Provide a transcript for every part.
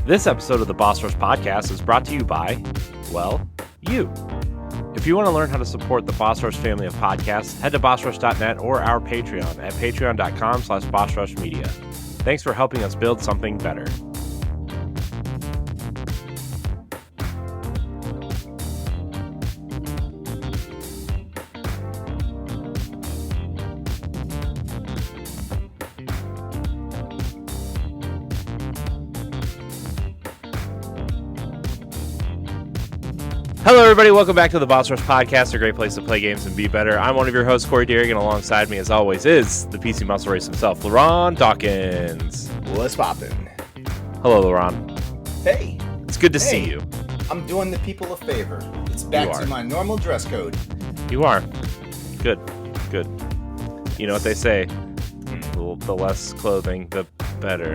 This episode of the Boss Rush Podcast is brought to you by, well, you. If you want to learn how to support the Boss Rush family of podcasts, head to bossrush.net or our Patreon at patreon.com/bossrushmedia. Thanks for helping us build something better. Hello, everybody. Welcome back to the Boss Rush Podcast, a great place to play games and be better. I'm one of your hosts, Corey Deering, and alongside me, as always, is the PC Muscle Race himself, LeRon Dawkins. What's poppin'? Hello, LeRon. Hey. It's good to see you. I'm doing the people a favor. It's back to my normal dress code. You are. Good. Good. You know what they say. The less clothing, the better.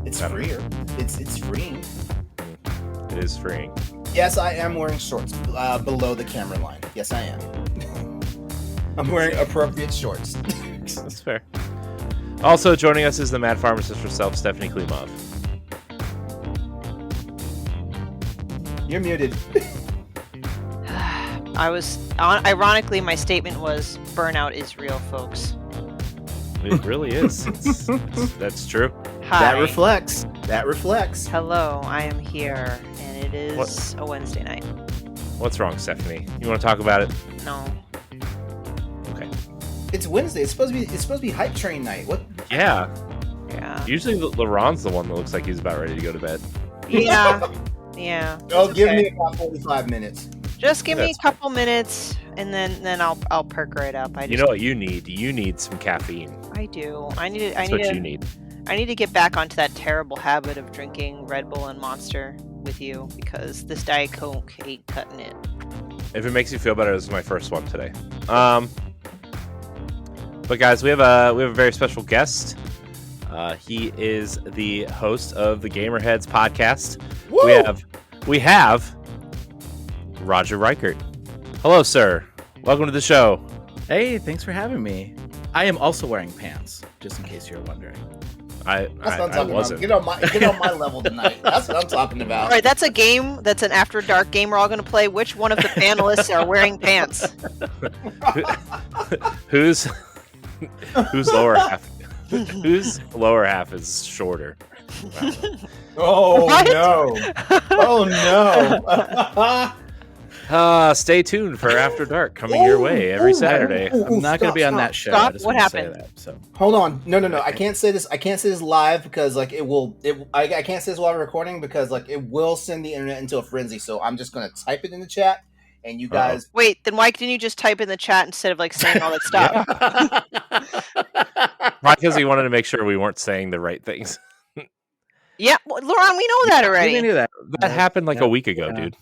It's freer. It's freeing. It is freeing. Yes, I am wearing shorts below the camera line. Yes, I am. I'm wearing appropriate shorts. That's fair. Also joining us is the mad pharmacist herself, Stephanie Klimov. You're muted. Ironically, my statement was, burnout is real, folks. It really is. That's true. Hi. That reflects. Hello, I am here, and it is a Wednesday night. What's wrong, Stephanie? You want to talk about it? No. Okay. It's Wednesday. It's supposed to be hype train night. What? Yeah. Yeah. Usually LeRon's the one that looks like he's about ready to go to bed. Yeah. Yeah. Oh, give me about 45 minutes. Just give me a couple minutes, and then I'll perk right up. You know what you need? You need some caffeine. I do. That's what you need. I need to get back onto that terrible habit of drinking Red Bull and Monster with you, because this Diet Coke ain't cutting it. If it makes you feel better, this is my first one today. But guys, we have a very special guest. He is the host of the Gamerheads Podcast. Woo! We have Roger Reichardt. Hello, sir. Welcome to the show. Hey, thanks for having me. I am also wearing pants, just in case you're wondering. That's what I'm talking wasn't. about. Get on my level tonight. That's what I'm talking about. All right, that's a game. That's an after dark game we're all going to play. Which one of the panelists are wearing pants? Whose lower half? Whose lower half is shorter? Oh What? no! Oh no! Stay tuned for After Dark coming your way every Saturday. I'm not going to be on that show. Stop. I just What want to happened? say that, so. Hold on. No. I can't say this. I can't say this live because I can't say this while we're recording because it will send the internet into a frenzy. So I'm just gonna type it in the chat, and you guys. Wait, then why didn't you just type in the chat instead of saying all that stuff? Probably because we wanted to make sure we weren't saying the right things. Yeah, well, LeRon, we know that already. We knew that. That happened a week ago, Yeah. dude.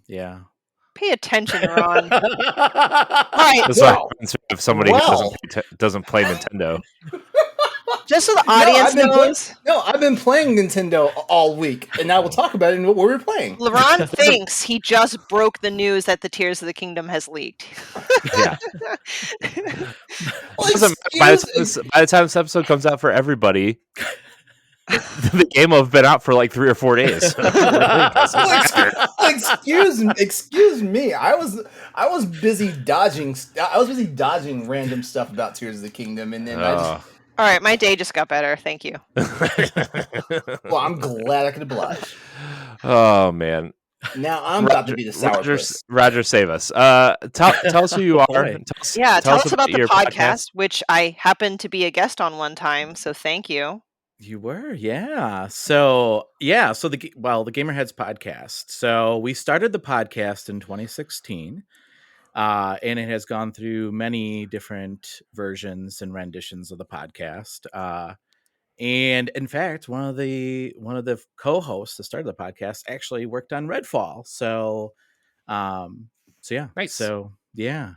Yeah. Pay attention, Ron. All right, That's why if somebody who doesn't play Nintendo. just so the audience knows, I've been playing Nintendo all week, and I will talk about it in what we were playing. LeRon thinks he just broke the news that the Tears of the Kingdom has leaked. Yeah. By the time this episode comes out for everybody, the game will have been out for 3 or 4 days. Excuse me. I was busy dodging. I was busy dodging random stuff about Tears of the Kingdom, and then All right, my day just got better. Thank you. well, I'm glad I could oblige. Oh man. Now I'm about to be the sourpuss. Roger, save us. Tell us who you are. Tell us about the podcast, which I happened to be a guest on one time. So thank you. You were, yeah. So the Gamerheads Podcast. So we started the podcast in 2016, and it has gone through many different versions and renditions of the podcast. And in fact, one of the co-hosts that started the podcast actually worked on Redfall. So yeah, nice. So yeah,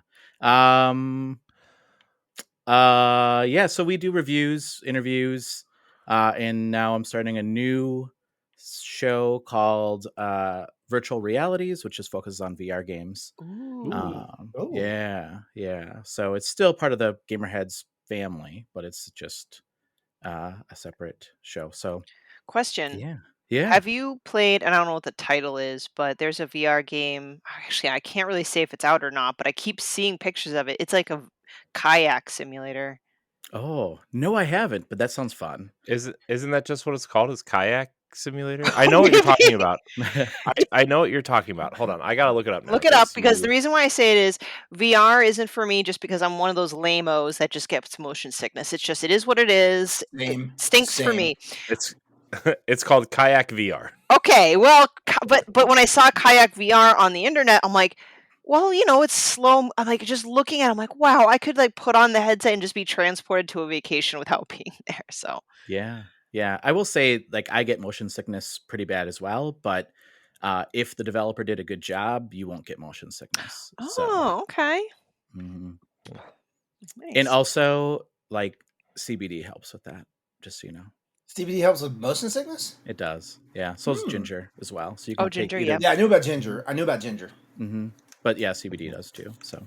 So we do reviews, interviews. And now I'm starting a new show called Virtual Realities, which is focused on VR games. Yeah. So it's still part of the Gamerheads family, but it's just a separate show. So question. Yeah. Have you played, and I don't know what the title is, but there's a VR game. Actually, I can't really say if it's out or not, but I keep seeing pictures of it. It's like a kayak simulator. Oh, no, I haven't, but that sounds fun. Isn't that just what it's called? Is kayak simulator? I know what you're talking about. I know what you're talking about. Hold on, I gotta look it up now. Look it up, because the reason why I say it is VR isn't for me just because I'm one of those lame-os that just gets motion sickness. It's just, it is what it is. Same. It stinks for Same. me. It's called Kayak VR. Okay, well, but when I saw Kayak VR on the internet, I'm like, well, it's slow. I'm like, just looking at it, I'm like, wow, I could like put on the headset and just be transported to a vacation without being there. So Yeah. I will say, like, I get motion sickness pretty bad as well, but if the developer did a good job, you won't get motion sickness. okay. Mhm. Nice. And also, like, CBD helps with that, just so you know. CBD helps with motion sickness? It does. Yeah. So does ginger as well. So you Oh, can take ginger, either. Yeah, I knew about ginger. Mm-hmm. But yeah, CBD does too. So,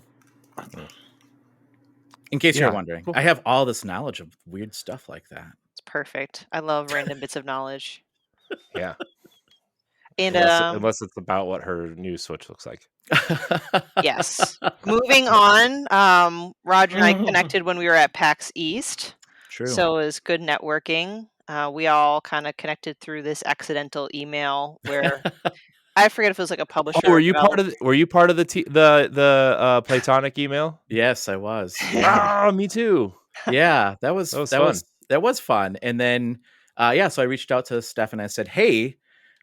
in case you're wondering, I have all this knowledge of weird stuff like that. It's perfect. I love random bits of knowledge. Yeah. And Unless it's about what her new Switch looks like. yes. Moving on, Roger and I connected when we were at PAX East. True. So it was good networking. We all kind of connected through this accidental email where I forget if it was like a publisher. Oh, were you part of the Platonic email? Yes, I was. Yeah. Me too. Yeah, that was fun. That was fun. And then so I reached out to Steph and I said, "Hey,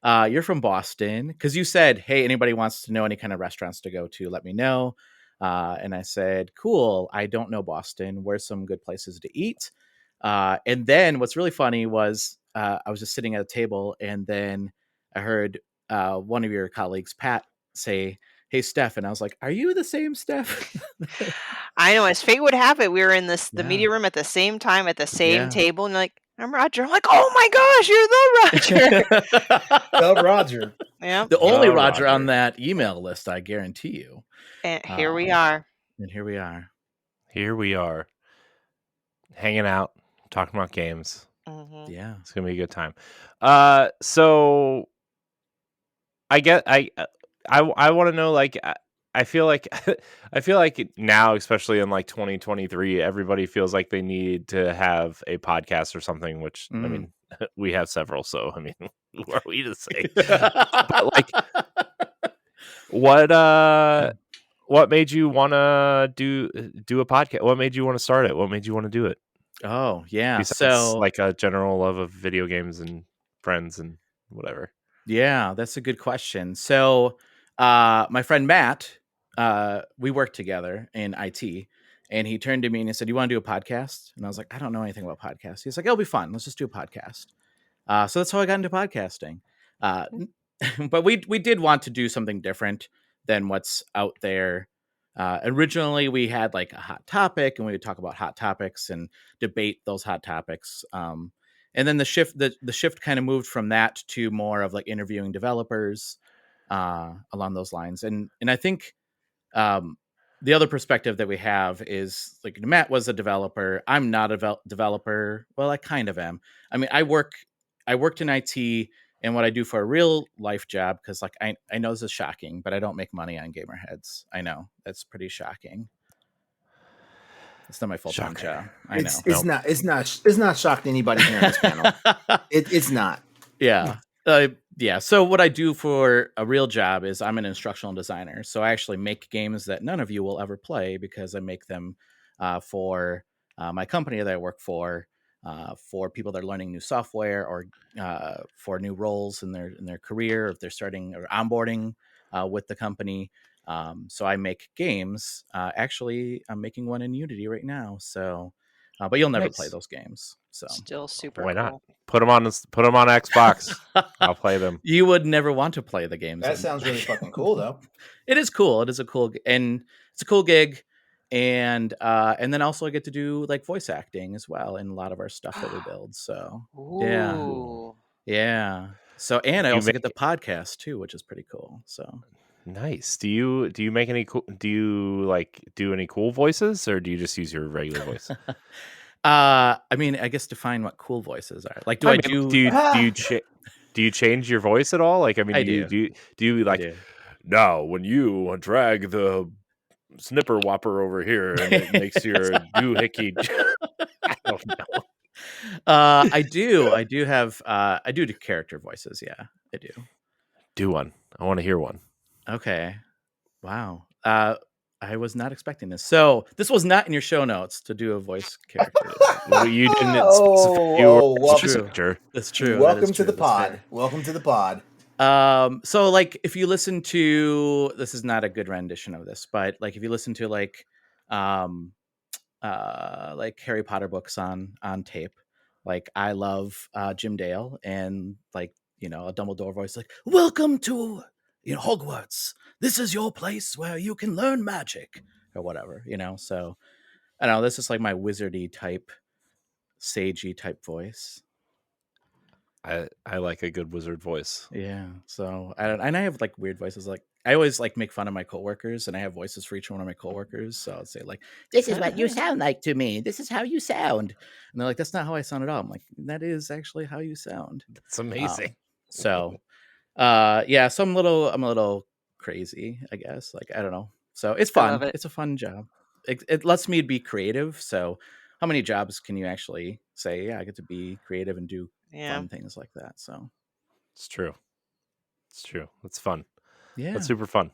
you're from Boston," because you said, "Hey, anybody wants to know any kind of restaurants to go to, let me know." And I said, "Cool. I don't know Boston. Where's some good places to eat?" And then what's really funny was I was just sitting at a table, and then I heard one of your colleagues, Pat, say, "Hey, Steph," and I was like, "Are you the same Steph?" I know, as fate would have it, we were in the media room at the same time at the same table, and like, "I'm Roger." I'm like, "Oh my gosh, you're the Roger!" The Roger. Yeah, the only Roger on that email list, I guarantee you. And here we are. And here we are. Here we are, hanging out, talking about games. Mm-hmm. Yeah, it's gonna be a good time. So I want to know, like, I feel like now, especially in like 2023, everybody feels like they need to have a podcast or something, which I mean, we have several, so I mean, who are we to say? But like, what made you want to do a podcast? What made you want to start it? What made you want to do it? Oh, yeah. Besides, so like, a general love of video games and friends and whatever. Yeah, that's a good question. So my friend Matt, we worked together in IT, and he turned to me and he said, "You want to do a podcast?" And I was like, "I don't know anything about podcasts." He's like, "It'll be fun. Let's just do a podcast." So that's how I got into podcasting. But we did want to do something different than what's out there. Originally, we had like a hot topic, and we would talk about hot topics and debate those hot topics. And then the shift kind of moved from that to more of like interviewing developers along those lines. And I think the other perspective that we have is, like, Matt was a developer. I'm not a developer. Well, I kind of am. I mean, I worked in IT, and what I do for a real life job, because like I know this is shocking, but I don't make money on Gamerheads. I know that's pretty shocking. It's not my full-time job. I know. It's not shocking to anybody here on this panel. It's not. Yeah. Yeah. So what I do for a real job is I'm an instructional designer. So I actually make games that none of you will ever play, because I make them for my company that I work for people that are learning new software, or for new roles in their career, if they're starting or onboarding with the company. So I make games. Actually, I'm making one in Unity right now. So, but you'll never play those games. So Still super Why cool. not? Put them on Xbox. I'll play them. You would never want to play the games. That sounds really fucking cool, though. It is cool. It is a cool gig. And then also I get to do like voice acting as well in a lot of our stuff that we build. So yeah. So, and I also get the podcast too, which is pretty cool. So nice. Do you make any cool? Do you like do any cool voices, or do you just use your regular voice? I mean, I guess define what cool voices are. Like, do you Do you change your voice at all? Like, I mean, I do you I like do. now when you drag the snipper whopper over here and it makes your doohickey? I don't know. I do have I do character voices. Yeah, I do. Do one. I want to hear one. Okay. Wow. I was not expecting this. So this was not in your show notes to do a voice character. Well, you didn't Oh, you were well, voice actor. That's true. That welcome is to true. the That's pod. fair. Welcome to the pod. So like if you listen to, this is not a good rendition of this, but like if you listen to like Harry Potter books on tape, like I love Jim Dale, and like, you know, a Dumbledore voice like, welcome to, you know, Hogwarts, this is your place where you can learn magic, or whatever, you know. So I don't know, this is like my wizardy type, sagey type voice. I like a good wizard voice. Yeah. So and I have like weird voices. Like I always like make fun of my coworkers, and I have voices for each one of my coworkers. So I'll say like, "This is what you sound like to me. This is how you sound." And they're like, "That's not how I sound at all." I'm like, "That is actually how you sound." It's amazing. So, yeah. So I'm a little crazy, I guess. Like I don't know. So it's I love fun. it. It's a fun job. It lets me be creative. So how many jobs can you actually say, yeah, I get to be creative and do Yeah. fun things like that? So It's true. It's true. It's fun. yeah. It's super fun.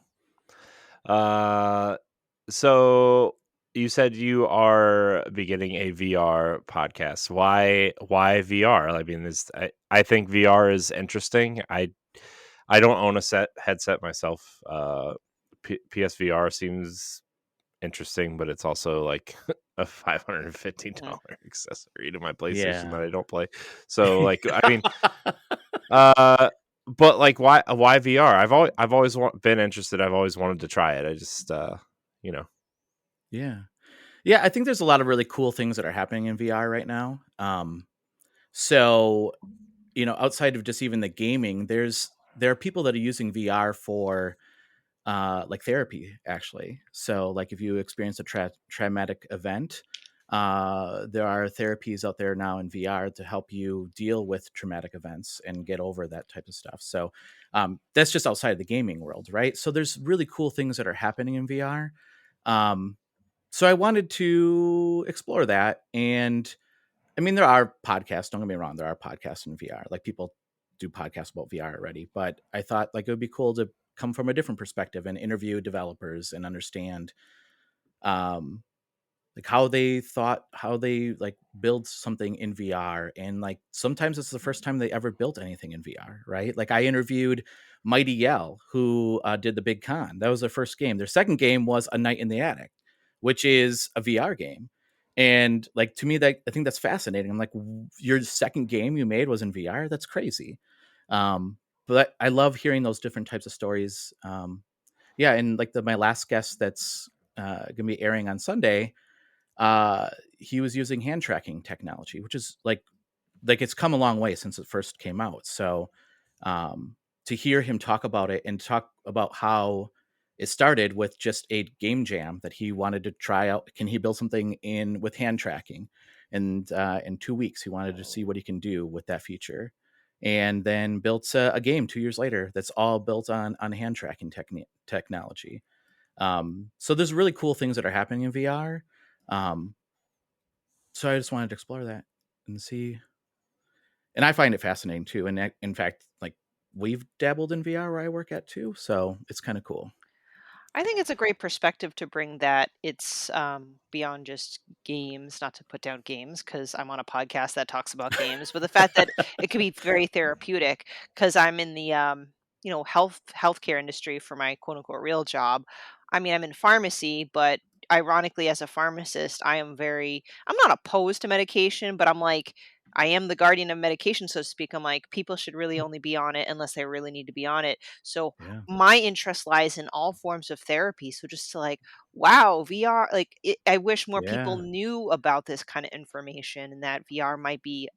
So you said you are beginning a VR podcast. Why VR? I mean, I think VR is interesting. I don't own a headset myself. PSVR seems interesting, but it's also like a $550 accessory to my PlayStation that I don't play. So like, I mean, but like, why VR? I've always been interested. I've always wanted to try it. I just, you know. Yeah. Yeah, I think there's a lot of really cool things that are happening in VR right now. So, you know, outside of just even the gaming, there are people that are using VR for like therapy, actually. So like if you experience a traumatic event, there are therapies out there now in VR to help you deal with traumatic events and get over that type of stuff. So that's just outside of the gaming world, right? So there's really cool things that are happening in VR. So I wanted to explore that. And I mean, there are podcasts, don't get me wrong, there are podcasts in VR. Like people do podcasts about VR already, but I thought like it would be cool to come from a different perspective and interview developers and understand like how they like build something in VR. And like sometimes it's the first time they ever built anything in VR, right? Like I interviewed Mighty Yell, who did the Big Con. That was their first game. Their second game was A Night in the Attic, which is a VR game. And like to me, that I think that's fascinating. I'm like, your second game you made was in VR? That's crazy. But I love hearing those different types of stories. Yeah, and like my last guest that's gonna be airing on Sunday, he was using hand tracking technology, which is like it's come a long way since it first came out. So to hear him talk about it and talk about how it started with just a game jam that he wanted to try out. Can he build something with hand tracking? And in 2 weeks, he wanted to see what he can do with that feature. And then built a game 2 years later that's all built on hand tracking technology. So there's really cool things that are happening in VR. So I just wanted to explore that and see. And I find it fascinating too. And in fact, like we've dabbled in VR where I work at too. So it's kind of cool. I think it's a great perspective to bring that it's beyond just games, not to put down games because I'm on a podcast that talks about games, but the fact that it could be very therapeutic because I'm in the healthcare industry for my quote unquote real job. I mean, I'm in pharmacy, but ironically, as a pharmacist, I'm not opposed to medication, but I'm like, I am the guardian of medication, so to speak. I'm like, people should really only be on it unless they really need to be on it. So Yeah. my interest lies in all forms of therapy. So just to like, wow, VR, I wish more people Yeah. knew about this kind of information and that VR might be,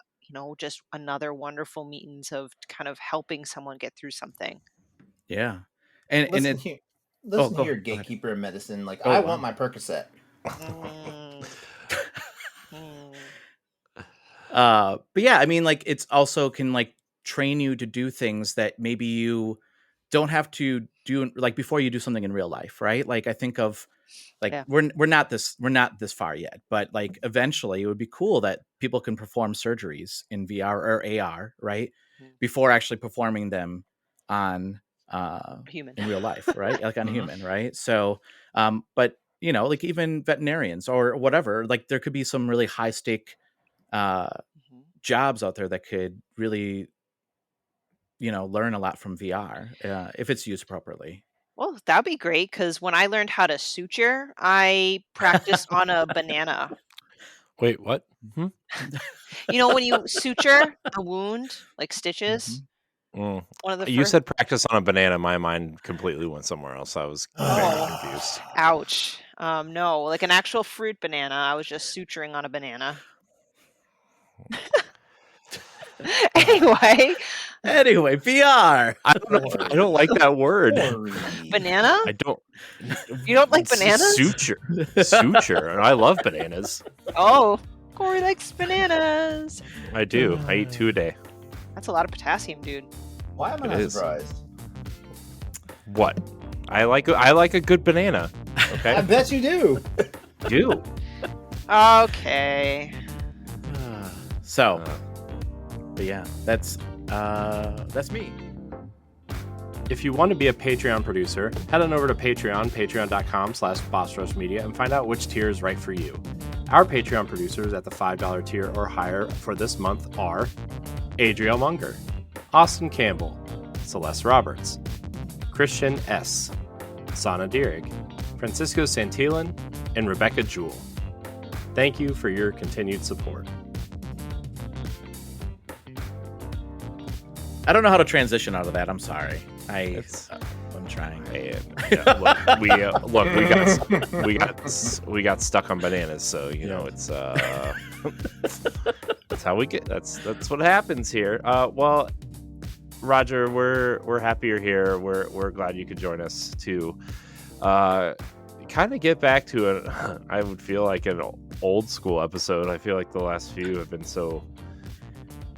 just another wonderful means of kind of helping someone get through something. Yeah. And Listen it, here, oh, listen go here, ahead. gatekeeper of medicine. Like Oh, I wow. want my Percocet. Mm. Mm. But yeah, I mean, like it's also can like train you to do things that maybe you don't have to do, like before you do something in real life, right? Like I think of like Yeah. we're not this far yet, but like eventually it would be cool that people can perform surgeries in VR or AR, right? Before actually performing them on Human. in real life, right? Like on Mhm. human, right? So but you know, like even veterinarians or whatever, like there could be some really high stake jobs out there that could really, you know, learn a lot from VR if it's used properly. Well, that'd be great because when I learned how to suture, I practiced on a banana. Wait, what? Hmm? You know, when you suture a wound, like stitches, Mm. one of the You first. said practice on a banana. My mind completely went somewhere else. I was very Oh, confused. ouch. No, like an actual fruit banana. I was just suturing on a banana. Anyway, Anyway, VR. I don't know. I don't like that word. banana? I don't. You don't like bananas? Suture. I love bananas. Oh, Corey likes bananas. I do. I eat 2 a day. That's a lot of potassium, dude. Why am I It not is. surprised? What? I like a good banana. Okay. I bet you do. do. Okay. So, but yeah, that's me. If you want to be a Patreon producer, head on over to patreon.com/bossrushmedia and find out which tier is right for you. Our Patreon producers at the $5 tier or higher for this month are Adriel Munger, Austin Campbell, Celeste Roberts, Christian S., Sana Dierig, Francisco Santillan, and Rebecca Jewell. Thank you for your continued support. I don't know how to transition out of that. I'm sorry. I'm trying. We got stuck on bananas, so you know it's that's how we get. That's what happens here. Well, Roger, we're happy you're here. We're glad you could join us to kind of get back to I would feel like an old school episode. I feel like the last few have been so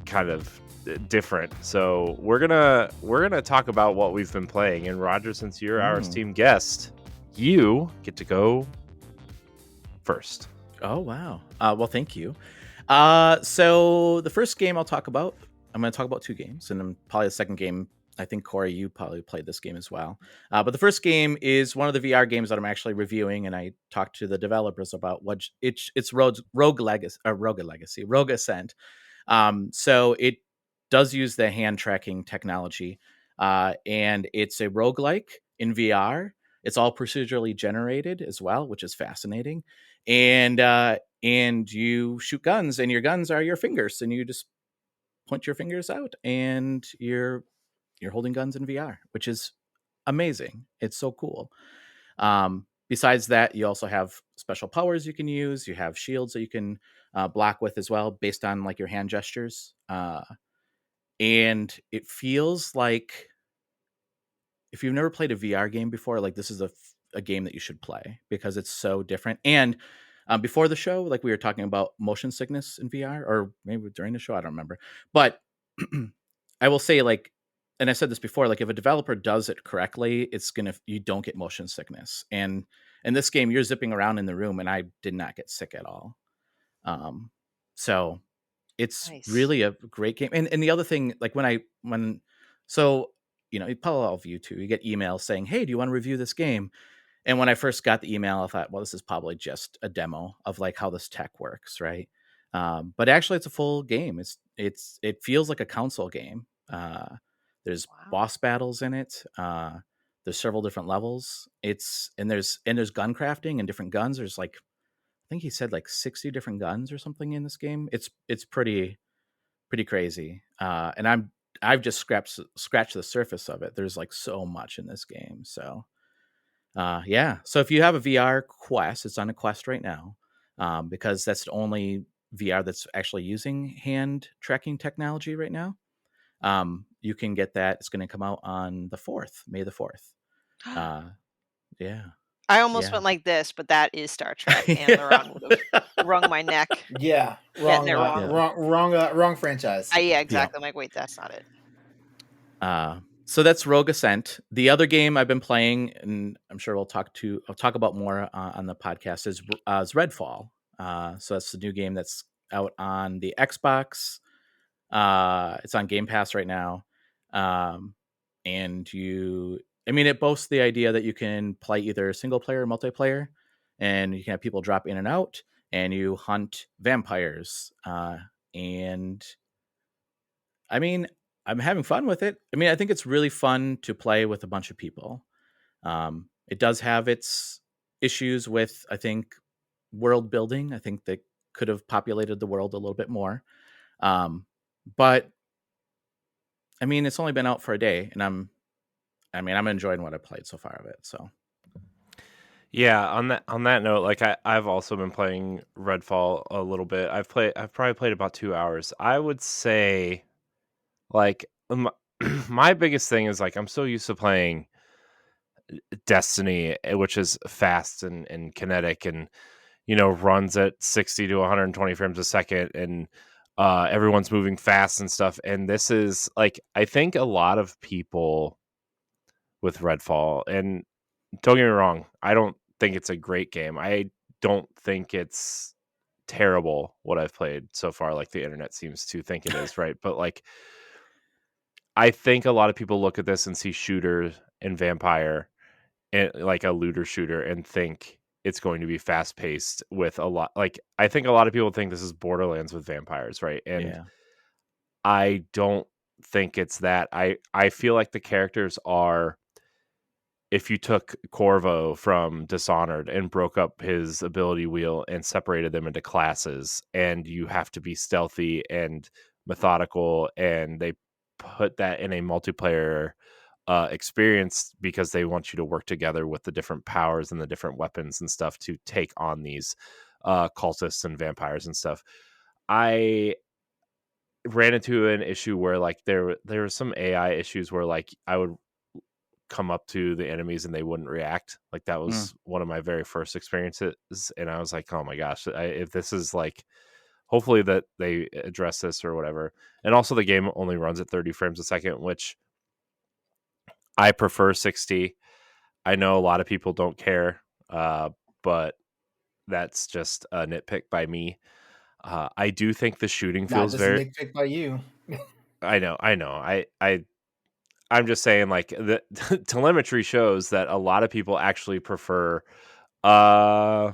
kind of different. So we're gonna talk about what we've been playing. And Roger, since you're our esteemed guest, you get to go first. Oh wow. Well, thank you. So the first game I'm going to talk about 2 games, and then probably the second game. I think Corey, you probably played this game as well. But the first game is one of the VR games that I'm actually reviewing, and I talked to the developers about what it's Rogue Ascent. So it does use the hand tracking technology, and it's a roguelike in VR. It's all procedurally generated as well, which is fascinating. And you shoot guns, and your guns are your fingers, and you just point your fingers out, and you're holding guns in VR, which is amazing. It's so cool. Besides that, you also have special powers you can use. You have shields that you can block with as well, based on like your hand gestures. And it feels like, if you've never played a VR game before, like this is a game that you should play because it's so different. And before the show, like we were talking about motion sickness in VR, or maybe during the show, I don't remember. But I will say, like, and I said this before, like if a developer does it correctly, you don't get motion sickness. And in this game, you're zipping around in the room, and I did not get sick at all. So it's Nice. really a great game. And the other thing, like so, you know, probably all of you too, you get emails saying, hey, do you want to review this game? And when I first got the email, I thought, well, this is probably just a demo of like how this tech works, right? But actually, it's a full game. It feels like a console game. There's boss battles in it. There's several different levels. There's gun crafting and different guns. There's like, I think he said like 60 different guns or something in this game. It's pretty crazy. And I've just scratched the surface of it. There's like so much in this game. So yeah. So if you have a VR Quest, it's on a Quest right now, because that's the only VR that's actually using hand tracking technology right now. You can get that. It's going to come out on the 4th, May the 4th. Yeah. I almost Yeah. went like this, but that is Star Trek, and LeRon would have wrung my neck. Yeah, Getting it wrong. wrong franchise. Yeah, exactly. I'm like, wait, that's not it. So that's Rogue Ascent. The other game I've been playing, and I'm sure I'll talk about more on the podcast, is Redfall. So that's the new game that's out on the Xbox. It's on Game Pass right now. And it boasts the idea that you can play either single player or multiplayer, and you can have people drop in and out, and you hunt vampires. And I mean, I'm having fun with it. I mean, I think it's really fun to play with a bunch of people. It does have its issues with, I think, world building. I think they could have populated the world a little bit more. But I mean, it's only been out for a day, and I'm enjoying what I played so far of it. So Yeah, on that note, like I've also been playing Redfall a little bit. I've probably played about 2 hours. I would say, like, my biggest thing is, like, I'm so used to playing Destiny, which is fast and kinetic, and runs at 60 to 120 frames a second, and everyone's moving fast and stuff. And this is, like, I think a lot of people with Redfall, and don't get me wrong, I don't think it's a great game. I don't think it's terrible what I've played so far, like the internet seems to think it is, right? But, like, I think a lot of people look at this and see shooter and vampire and, like, a looter shooter, and think it's going to be fast paced with a lot. Like, I think a lot of people think this is Borderlands with vampires, right? And yeah, I don't think it's that. I feel like the characters are, if you took Corvo from Dishonored and broke up his ability wheel and separated them into classes, and you have to be stealthy and methodical, and they put that in a multiplayer experience because they want you to work together with the different powers and the different weapons and stuff to take on these cultists and vampires and stuff. I ran into an issue where, like, there were some AI issues where, like, I would come up to the enemies and they wouldn't react. Like, that was one of my very first experiences, and I was like, oh my gosh, if this is, like, hopefully that they address this or whatever. And also, the game only runs at 30 frames a second, which I prefer 60. I know a lot of people don't care, but that's just a nitpick by me. I do think the shooting Not feels just a nitpick by you. I know. I'm just saying, like, the telemetry shows that a lot of people actually prefer, what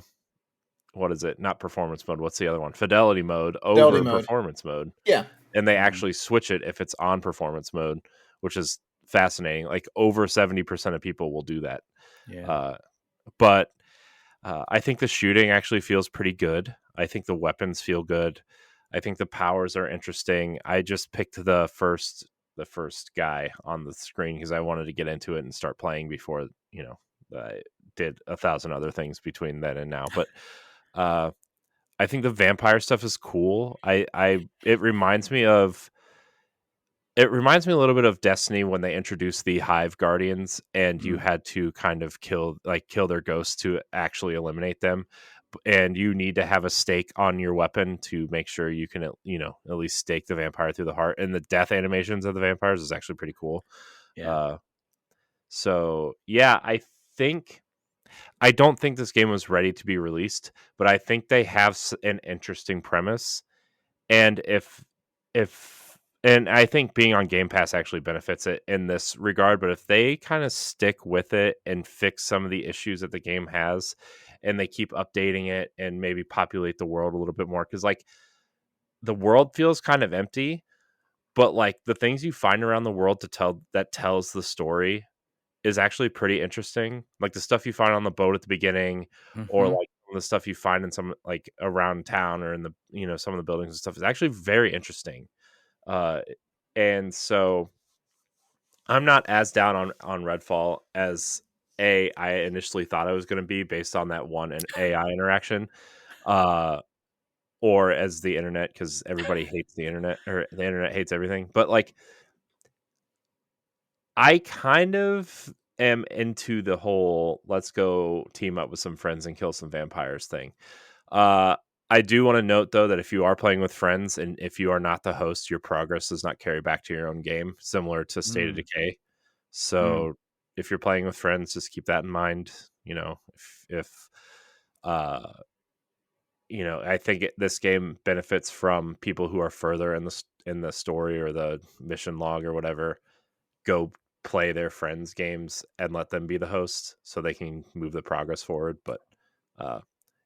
is it? Not performance mode. What's the other one? Fidelity mode over performance mode. Yeah. And they actually switch it if it's on performance mode, which is fascinating. Like, over 70% of people will do that. yeah. But I think the shooting actually feels pretty good. I think the weapons feel good. I think the powers are interesting. I just picked the first guy on the screen because I wanted to get into it and start playing before, I did 1,000 other things between then and now. But I think the vampire stuff is cool. It reminds me a little bit of Destiny when they introduced the Hive Guardians, and you had to kind of kill their ghosts to actually eliminate them. And you need to have a stake on your weapon to make sure you can, at least stake the vampire through the heart. And the death animations of the vampires is actually pretty cool. Yeah. So yeah, I don't think this game was ready to be released, but I think they have an interesting premise. And and I think being on Game Pass actually benefits it in this regard. But if they kind of stick with it and fix some of the issues that the game has, and they keep updating it and maybe populate the world a little bit more, because, like, the world feels kind of empty, but, like, the things you find around the world that tells the story is actually pretty interesting. Like, the stuff you find on the boat at the beginning, or, like, the stuff you find in some, like, around town or in the, some of the buildings and stuff is actually very interesting. And so I'm not as down on Redfall as I initially thought I was going to be, based on that one AI interaction, or as the internet, because everybody hates the internet, or the internet hates everything. But, like, I kind of am into the whole let's go team up with some friends and kill some vampires thing. I do want to note, though, that if you are playing with friends and if you are not the host, your progress does not carry back to your own game, similar to State of Decay. So if you're playing with friends, just keep that in mind. You know, if you know, I think this game benefits from people who are further in the story or the mission log or whatever. Go play their friends' games and let them be the host so they can move the progress forward. But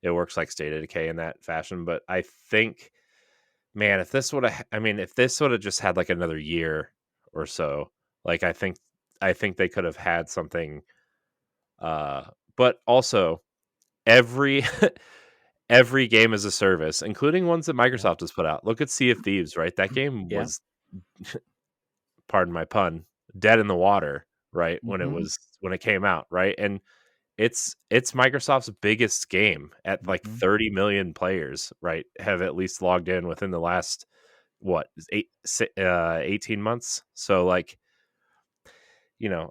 it works like State of Decay in that fashion. But I think, man, if this would have just had like another year or so, like I think they could have had something. But also every every game as a service, including ones that Microsoft has put out. Look at Sea of Thieves, right? That game was, pardon my pun, dead in the water, right? When it came out, right? And it's Microsoft's biggest game at like 30 million players, right? Have at least logged in within the last 18 months. So like, you know,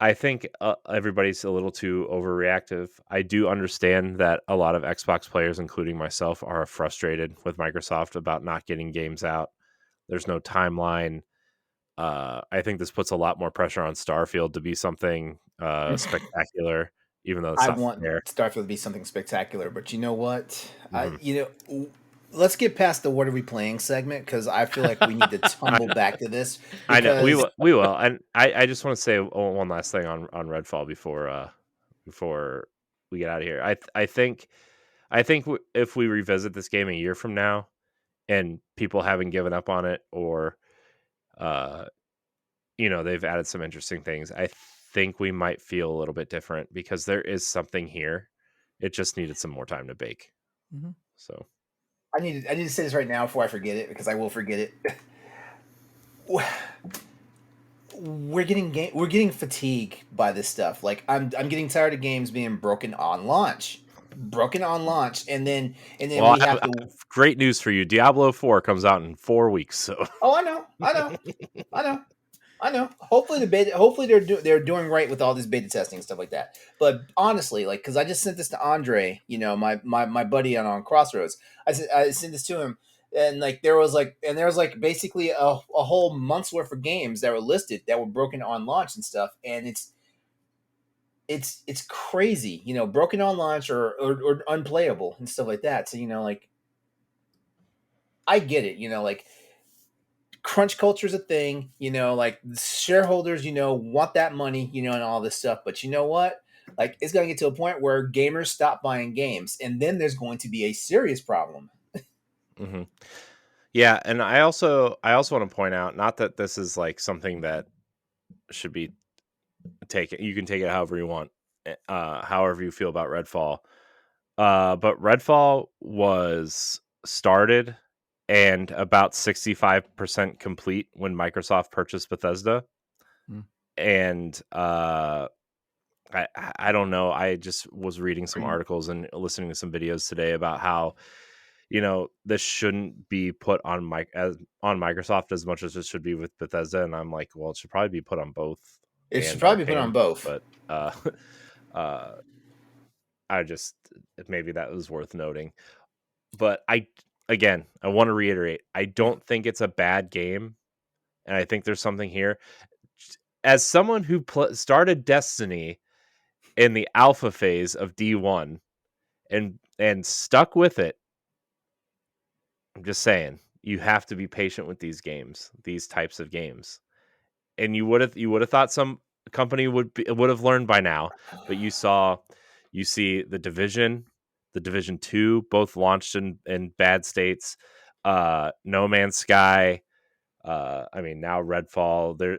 I think everybody's a little too overreactive. I do understand that a lot of Xbox players, including myself, are frustrated with Microsoft about not getting games out. There's no timeline. I think this puts a lot more pressure on Starfield to be something spectacular, even though it's I not want fair. Starfield to be something spectacular, but you know what? Let's get past the "what are we playing" segment because I feel like we need to tumble back to this. I know we will, and I just want to say one last thing on Redfall before we get out of here. I think if we revisit this game a year from now, and people haven't given up on it, or you know, they've added some interesting things, I think we might feel a little bit different because there is something here. It just needed some more time to bake. So I need to say this right now before I forget it because I will forget it. We're getting fatigued by this stuff. Like I'm getting tired of games being broken on launch, and then well, we have to. Great news for you. Diablo 4 comes out in 4 weeks. So Oh, I know. Hopefully they're doing right with all this beta testing and stuff like that. But honestly, like, because I just sent this to Andre, you know, my buddy on Crossroads. I sent this to him, and like there was basically a whole month's worth of games that were listed that were broken on launch and stuff, and it's crazy, you know, broken on launch or unplayable and stuff like that. So you know, like, I get it, you know, like. Crunch culture is a thing, you know, like shareholders, you know, want that money, you know, and all this stuff. But you know what? Like, it's going to get to a point where gamers stop buying games, and then there's going to be a serious problem. Yeah, and I also want to point out, not that this is like something that should be taken. You can take it however you want, however you feel about Redfall. But Redfall was started and about 65% complete when Microsoft purchased Bethesda. And I don't know. I just was reading some articles and listening to some videos today about how, you know, this shouldn't be put on Microsoft as much as it should be with Bethesda. And I'm like, well, it should probably be put on both. It should probably be put on both. But I just, maybe that was worth noting. But I want to reiterate, I don't think it's a bad game, and I think there's something here. As someone who started Destiny in the alpha phase of D1 and stuck with it, I'm just saying, you have to be patient with these games, these types of games. And you would have thought some company would have learned by now, but you see the Division 2 both launched in bad states. No Man's Sky, I mean, now Redfall. They're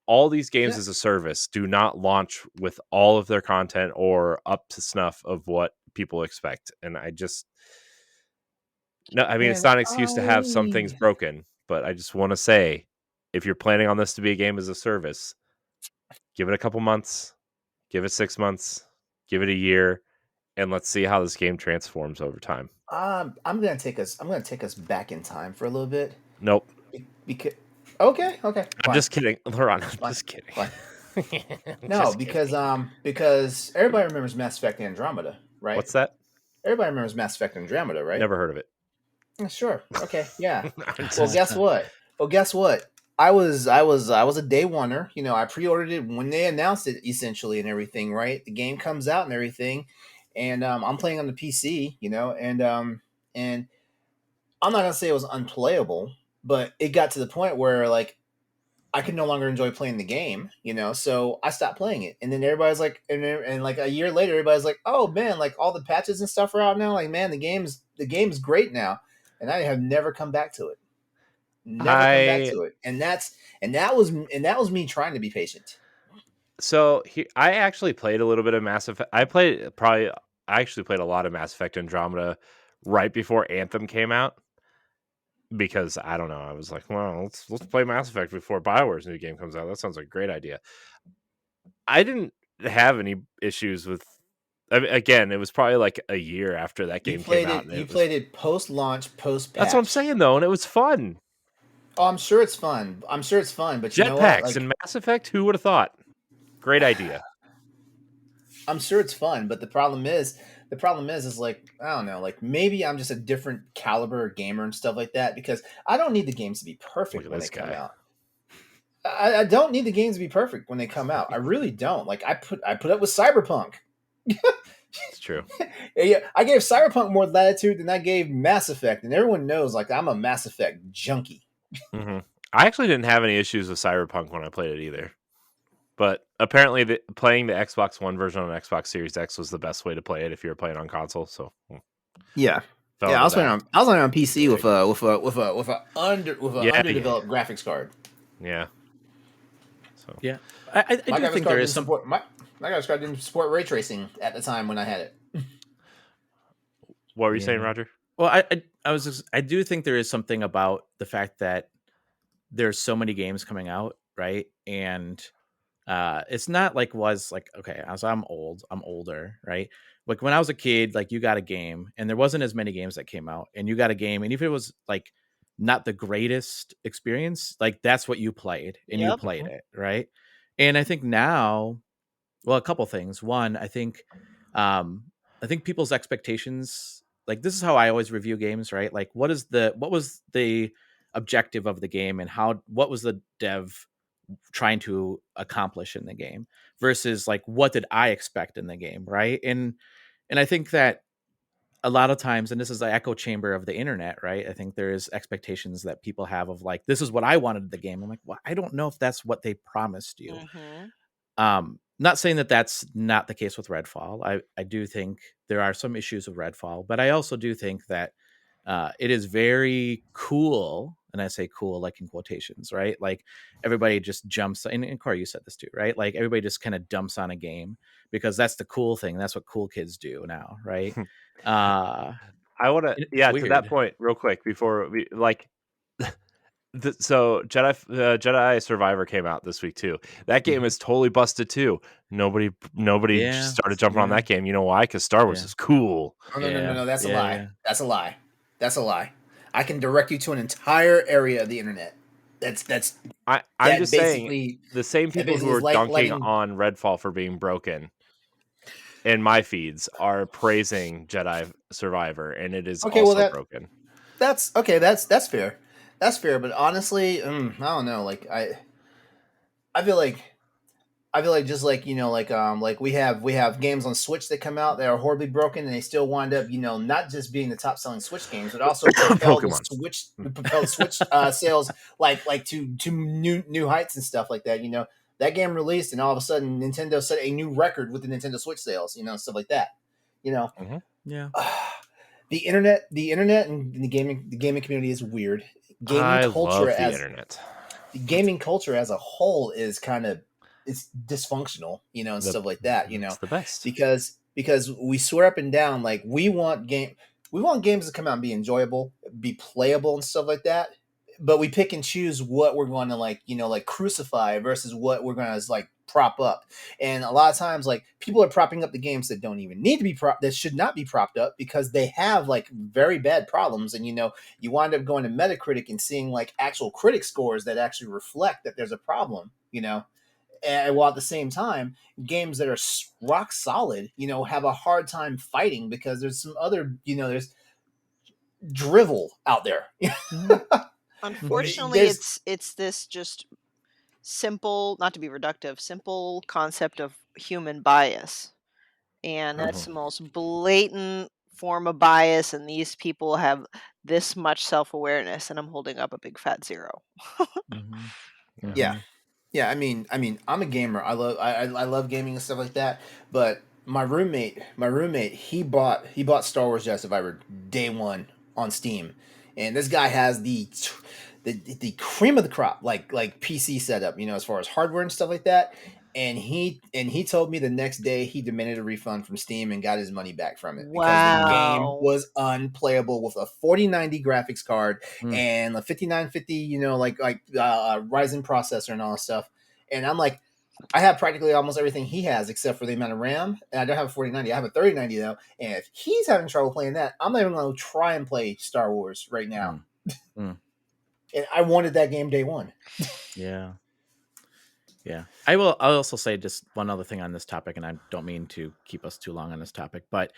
all these games as a service do not launch with all of their content or up to snuff of what people expect. And it's not an excuse to have some things broken, but I just want to say, if you're planning on this to be a game as a service, give it a couple months, give it 6 months, give it a year, and let's see how this game transforms over time. I'm gonna take us back in time for a little bit. Nope. Because okay. I'm just kidding, LeRon. I'm just kidding. Fine. No, Just kidding. because everybody remembers Mass Effect Andromeda, right? What's that? Everybody remembers Mass Effect Andromeda, right? Never heard of it. Sure. Okay. Yeah. I'm Well, just- guess what? Well, guess what? I was a day oneer. You know, I pre-ordered it when they announced it, essentially, and everything. Right, the game comes out and everything, and I'm playing on the PC. You know, and I'm not gonna say it was unplayable, but it got to the point where like I could no longer enjoy playing the game. You know, so I stopped playing it, and then everybody's like, and like a year later, everybody's like, oh man, like all the patches and stuff are out now. Like man, the game's great now, and I have never come back to it. Never come back I to it, and that was me trying to be patient. I actually played a little bit of Mass Effect. I actually played a lot of Mass Effect Andromeda right before Anthem came out because I don't know. I was like, well, let's play Mass Effect before BioWare's new game comes out. That sounds like a great idea. I didn't have any issues with. I mean, again, it was probably like a year after that You game came played out, it. and You it was. played it post launch, post patch. That's what I'm saying though, and it was fun. Oh, I'm sure it's fun. But you know what? Jetpacks Like, and Mass Effect. Who would have thought? Great idea. I'm sure it's fun, but the problem is like I don't know. Like maybe I'm just a different caliber gamer and stuff like that because I don't need the games to be Look perfect at when this they come guy. out. I don't need the games to be perfect when they come out. I really don't. Like I put up with Cyberpunk. It's true. Yeah, I gave Cyberpunk more latitude than I gave Mass Effect, and everyone knows like I'm a Mass Effect junkie. Hmm. I actually didn't have any issues with Cyberpunk when I played it either. But apparently, playing the Xbox One version on Xbox Series X was the best way to play it if you were playing on console. So Yeah, fell yeah. I into was playing that. on PC with a Yeah, underdeveloped graphics card. yeah. So Yeah, I My do graphics think card there didn't is some. support my graphics card didn't support ray tracing at the time when I had it. what were you Yeah. saying, Roger? Well, I do think there is something about the fact that there's so many games coming out, right? And it's not like was like okay, as I'm older, right? Like when I was a kid, like you got a game, and there wasn't as many games that came out, and you got a game, and if it was like not the greatest experience, like that's what you played, and you Yep. played it, right? And I think now, well, a couple things. One, um, I think people's expectations, like this is how I always review games, right? Like what was the objective of the game, and what was the dev trying to accomplish in the game versus like what did I expect in the game, right? And I think that a lot of times, and this is the echo chamber of the internet, right? I think there is expectations that people have of like this is what I wanted in the game. I'm like, well, I don't know if that's what they promised you. Not saying that that's not the case with Redfall. I do think there are some issues with Redfall, but I also do think that it is very cool, and I say cool like in quotations, right? Like everybody just jumps, and Corey, you said this too, right? Like everybody just kind of dumps on a game because that's the cool thing. That's what cool kids do now, right? I want to, It's yeah, to that weird. point, real quick before we like. So Jedi Survivor came out this week too. That game Mhm. is totally busted too. Nobody Yeah, started jumping on yeah, that game. You know why? Because Star Wars yeah, is cool. Oh no no no yeah, no! That's a yeah, lie. yeah. That's a lie. That's a lie. I can direct you to an entire area of the internet. That's I'm that just saying basically the same that people who basically is are like dunking letting. on Redfall for being broken in my feeds are praising Jedi Survivor, and it is Okay, well also broken. that's okay. That's fair. That's fair. But honestly, I don't know. Like I feel like I feel like just like like we have games on Switch that come out that are horribly broken and they still wind up not just being the top selling Switch games but also Pokemon. propel the Switch sales like to new heights and stuff like that. That game released and all of a sudden Nintendo set a new record with the Nintendo Switch sales. Stuff like that. You know, Yeah. the internet and the gaming community is weird. Gaming I culture love the as internet. the gaming culture as a whole is kind of it's dysfunctional, and stuff like that, It's the best. because we swear up and down like we want games to come out and be enjoyable, be playable and stuff like that. But we pick and choose what we're going to like crucify versus what we're going to like prop up. And a lot of times like people are propping up the games that don't even need to be that should not be propped up because they have like very bad problems. And you wind up going to Metacritic and seeing like actual critic scores that actually reflect that there's a problem. And while at the same time, games that are rock solid, have a hard time fighting because there's some other, there's drivel out there. Unfortunately, it's this just simple, not to be reductive, simple concept of human bias. And that's the most blatant form of bias, and these people have this much self-awareness, and I'm holding up a big fat 0. Yeah. I mean, I'm a gamer. I love gaming and stuff like that. But my roommate, he bought Star Wars Jedi Survivor day one on Steam, and this guy has the cream of the crop, like PC setup, as far as hardware and stuff like that. And he told me the next day he demanded a refund from Steam and got his money back from it because the game was unplayable with a 4090 graphics card and a 5950, Ryzen processor and all that stuff. And I'm like, I have practically almost everything he has except for the amount of RAM, and I don't have a 4090. I have a 3090 though. And if he's having trouble playing that, I'm not even going to try and play Star Wars right now. And I wanted that game day one. Yeah. I'll also say just one other thing on this topic, and I don't mean to keep us too long on this topic, but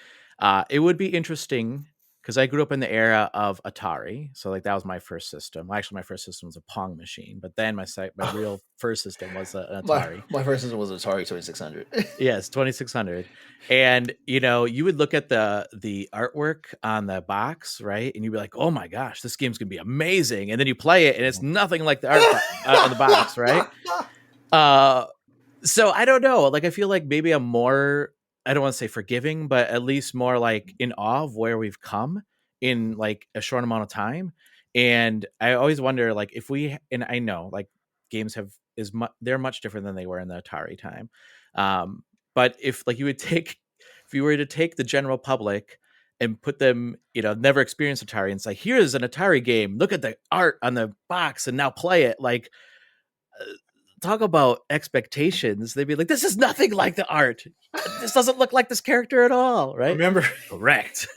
it would be interesting because I grew up in the era of Atari. So like that was my first system. Well, actually, my first system was a Pong machine, but then my real first system was an Atari. My first system was Atari 2600. Yes, 2600. And you would look at the artwork on the box, right? And you'd be like, "Oh my gosh, this game's gonna be amazing!" And then you play it, and it's nothing like the art on the box, right? So I don't know. Like I feel like maybe I'm more, I don't want to say forgiving, but at least more like in awe of where we've come in like a short amount of time. And I always wonder, like, if we, and I know like games they're much different than they were in the Atari time. But if like if you were to take the general public and put them, never experienced Atari and say, here's an Atari game, look at the art on the box and now play it. Like, talk about expectations. They'd be like, this is nothing like the art. This doesn't look like this character at all, right? Correct.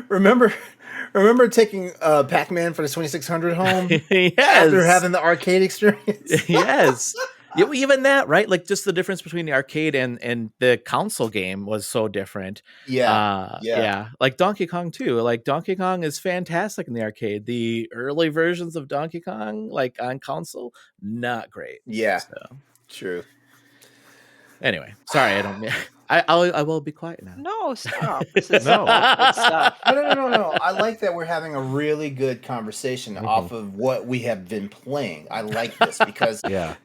remember taking Pac-Man for the 2600 home? Yes. After having the arcade experience? Yes. Yeah, well, even that, right? Like just the difference between the arcade and the console game was so different. Yeah. Like Donkey Kong too. Like Donkey Kong is fantastic in the arcade. The early versions of Donkey Kong, like on console, not great. Yeah. So. True. Anyway, sorry, I will be quiet now. No, stop. This is good stuff. No. I like that we're having a really good conversation off of what we have been playing. I like this because really,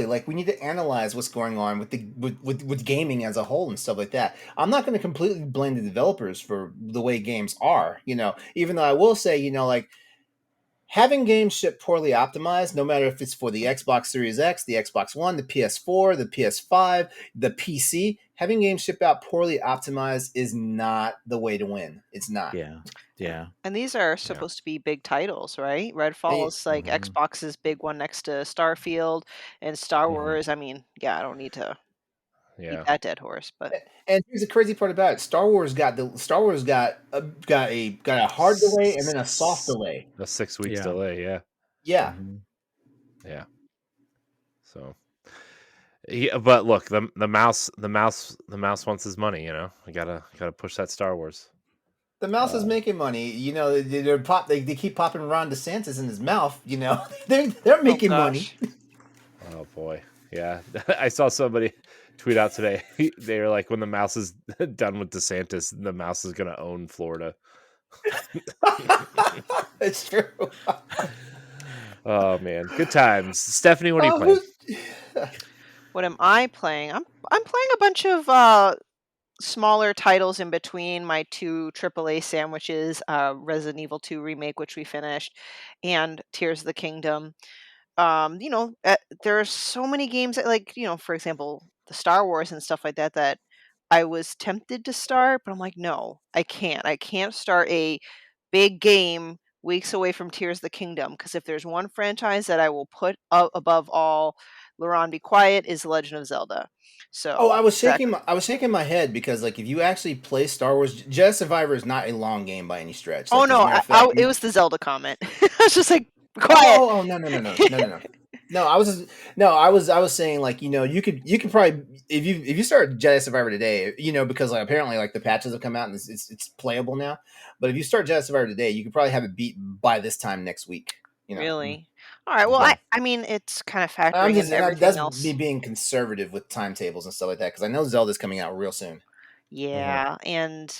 like we need to analyze what's going on with gaming as a whole and stuff like that. I'm not going to completely blame the developers for the way games are, even though I will say, like, having games ship poorly optimized, no matter if it's for the Xbox Series X, the Xbox One, the PS4, the PS5, the PC, having games ship out poorly optimized is not the way to win. It's not. Yeah. And these are supposed to be big titles, right? Redfall is like Xbox's big one next to Starfield, and Star Wars. I mean, I don't need to beat that dead horse, but. And here's the crazy part about it: Star Wars got a hard delay and then a soft delay. A 6 weeks delay, yeah. Yeah. Yeah. So, but look, the mouse wants his money. We gotta push that Star Wars. The mouse is making money. They keep popping Ron DeSantis in his mouth. They're making money. Oh boy, yeah. I saw somebody tweet out today. They were like, when the mouse is done with DeSantis, the mouse is going to own Florida. It's true. Oh man, good times. Stephanie, what are you playing? What am I playing? I'm playing a bunch of smaller titles in between my two AAA sandwiches, Resident Evil 2 remake, which we finished, and Tears of the Kingdom. There are so many games that, for example, the Star Wars and stuff like that I was tempted to start, but I'm like, no, I can't. I can't start a big game weeks away from Tears of the Kingdom, because if there's one franchise that I will put above all, LeRon, be quiet, is The Legend of Zelda. So I was shaking my head because if you actually play Star Wars, Jedi Survivor is not a long game by any stretch. It was the Zelda comment. I was just like, quiet. Oh, no. No, I was saying like, you could probably if you start Jedi Survivor today, because like apparently like the patches have come out and it's playable now. But if you start Jedi Survivor today, you could probably have it beat by this time next week. Really? All right. Well, Yeah. I mean, it's kind of factoring in everything That's else. me being conservative with timetables and stuff like that because I know Zelda's coming out real soon. Yeah, and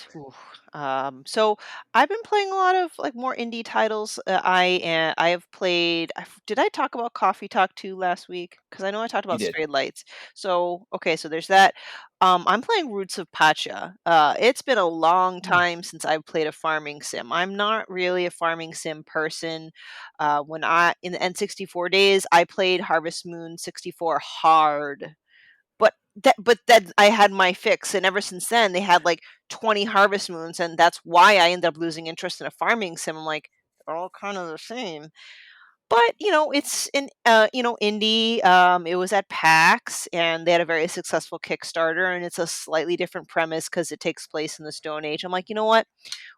so I've been playing a lot of like more indie titles. I have played. Did I talk about Coffee Talk 2 last week? Because I know I talked You about did. Strayed Lights. So okay, so there's that. I'm playing Roots of Pacha. It's been a long time since I've played a farming sim. I'm not really a farming sim person. When I in the N64 days, I played Harvest Moon 64 hard. But that I had my fix, and ever since then, they had, like, 20 Harvest Moons, and that's why I ended up losing interest in a farming sim. I'm like, "They're all kinda the same." But, it's indie, it was at PAX, and they had a very successful Kickstarter, and it's a slightly different premise because it takes place in the Stone Age. I'm like, "You know what?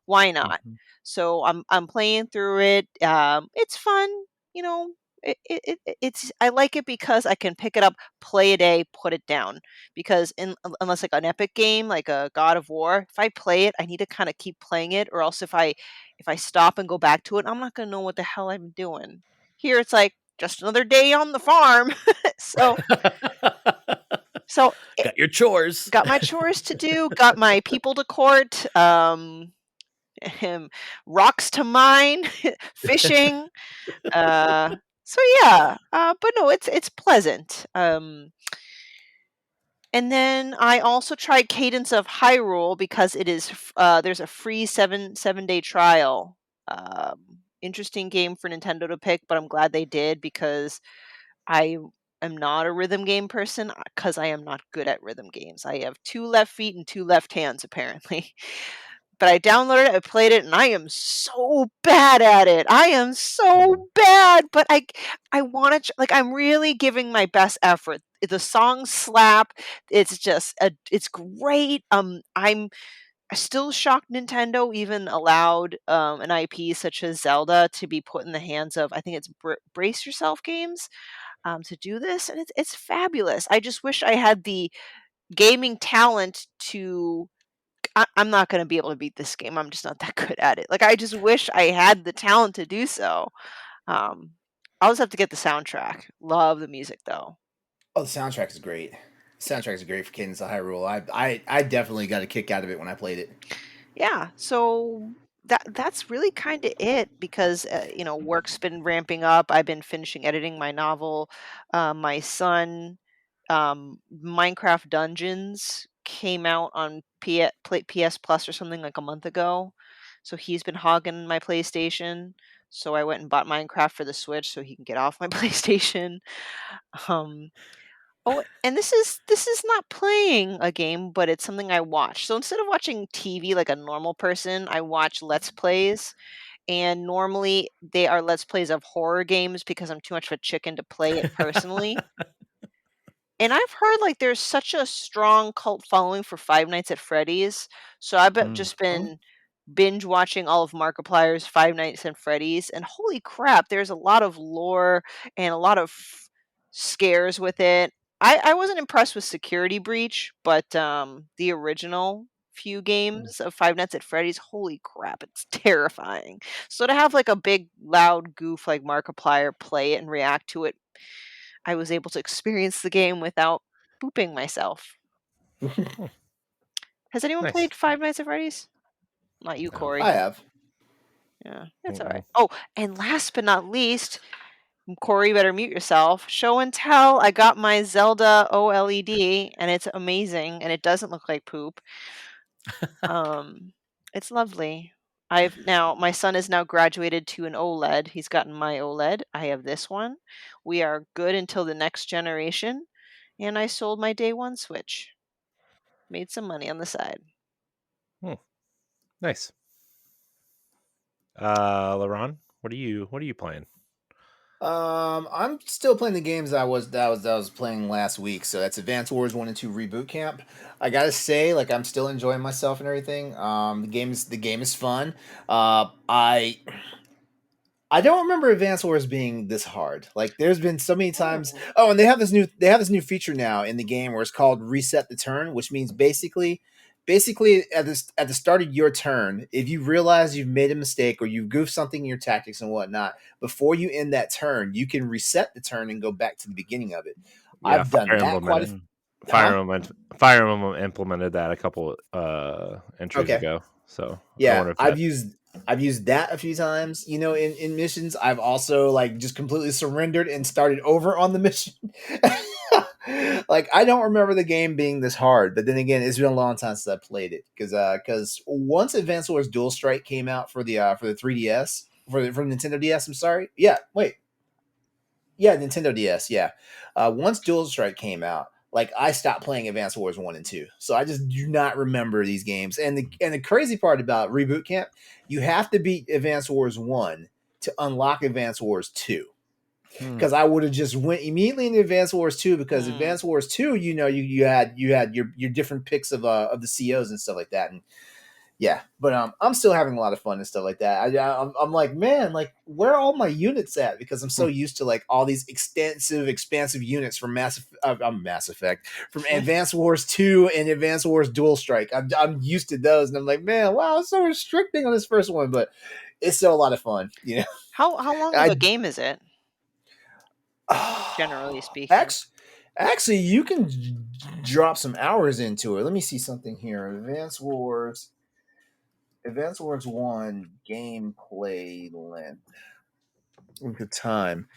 Why not?" Mhm. So I'm playing through it. It's fun, you know. It's I like it because I can pick it up, play a day, put it down. Because unless like an epic game like a God of War, if I play it, I need to kind of keep playing it, or else if I stop and go back to it, I'm not gonna know what the hell I'm doing. Here it's like just another day on the farm. so so Got your chores. got my chores to do, got my people to court. Rocks to mine, fishing. So yeah, but no, it's pleasant. And then I also tried Cadence of Hyrule because there's a free seven day trial. Interesting game for Nintendo to pick, but I'm glad they did because I am not a rhythm game person because I am not good at rhythm games. I have two left feet and two left hands apparently. But I downloaded it, I played it, and I am so bad at it. I am so bad, but I wanna like, I'm really giving my best effort. The songs slap. It's great. I'm still shocked Nintendo even allowed, an IP such as Zelda to be put in the hands of, I think it's Brace Yourself Games, to do this, and it's fabulous. I just wish I had the gaming talent to I'm not gonna be able to beat this game. I'm just not that good at it. Like, I just wish I had the talent to do so. Um, I'll just have to get the soundtrack. Love the music though. Oh, the soundtrack is great. Soundtrack is great for Cadence of Hyrule. I definitely got a kick out of it when I played it. Yeah, so that's really kind of it because work's been ramping up. I've been finishing editing my novel. My son, Minecraft Dungeons came out on PS Plus or something like a month ago, so he's been hogging my PlayStation. So I went and bought Minecraft for the Switch so he can get off my PlayStation. Um, Oh, and this is not playing a game, but it's something I watch. So instead of watching TV like a normal person, I watch Let's Plays. And normally they are Let's Plays of horror games because I'm too much of a chicken to play it personally. And I've heard like there's such a strong cult following for Five Nights at Freddy's. So Mm. just been binge watching all of Markiplier's Five Nights at Freddy's, and holy crap, there's a lot of lore and a lot of scares with it. I wasn't impressed with Security Breach, but the original few games of Five Nights at Freddy's, holy crap, it's terrifying. So to have like a big loud goof like Markiplier play it and react to it, I was able to experience the game without booping myself. Has anyone Nice. played Five Nights at Freddy's? Not you, No. Corey. I have. Yeah, it's all Mm-mm. right. Oh, and last but not least, Corey, you better mute yourself. Show and tell. I got my Zelda OLED, and it's amazing, and it doesn't look like poop. Um, it's lovely. My son is now graduated to an OLED. He's gotten my OLED. I have this one. We are good until the next generation, and I sold my day one Switch. Made some money on the side. Nice. LeRon, what are you playing? I'm still playing the games that I was playing last week. So that's Advance Wars 1 and 2 Reboot Camp. I gotta say, like I'm still enjoying myself and everything. The game is fun. I I don't remember Advance Wars being this hard. Like, there's been so many times. Oh, and they have this new feature now in the game where it's called Reset the Turn, which means basically at the start of your turn, if you realize you've made a mistake or you've goofed something in your tactics and whatnot, before you end that turn, you can reset the turn and go back to the beginning of it. Yeah, I've done that quite a Fire Emblem implemented that a couple entries Okay. ago. So Yeah, I've used that a few times, in missions. I've also like just completely surrendered and started over on the mission. Like, I don't remember the game being this hard, but then again, it's been a long time since I played it because once Advance Wars Dual Strike came out for the 3DS for Nintendo DS, I'm sorry. Yeah, wait. Yeah, Nintendo DS, yeah. Once Dual Strike came out, like, I stopped playing Advance Wars 1 and 2. So I just do not remember these games. And the crazy part about Reboot Camp, you have to beat Advance Wars 1 to unlock Advance Wars 2. Because I would have just went immediately into Advance Wars 2 because Advance Wars 2, you had your different picks of the COs and stuff like that. And yeah, but I'm still having a lot of fun and stuff like that. I'm like, man, like, where are all my units at? Because I'm so used to like all these expansive units from Mass Effect, from Advance Wars 2 and Advance Wars Dual Strike. I'm used to those, and I'm like, man, wow, it's so restricting on this first one, but it's still a lot of fun, How long of a game is it? Generally speaking. Actually, you can drop some hours into it. Let me see something here. Advance Wars 1 gameplay length. Look at time.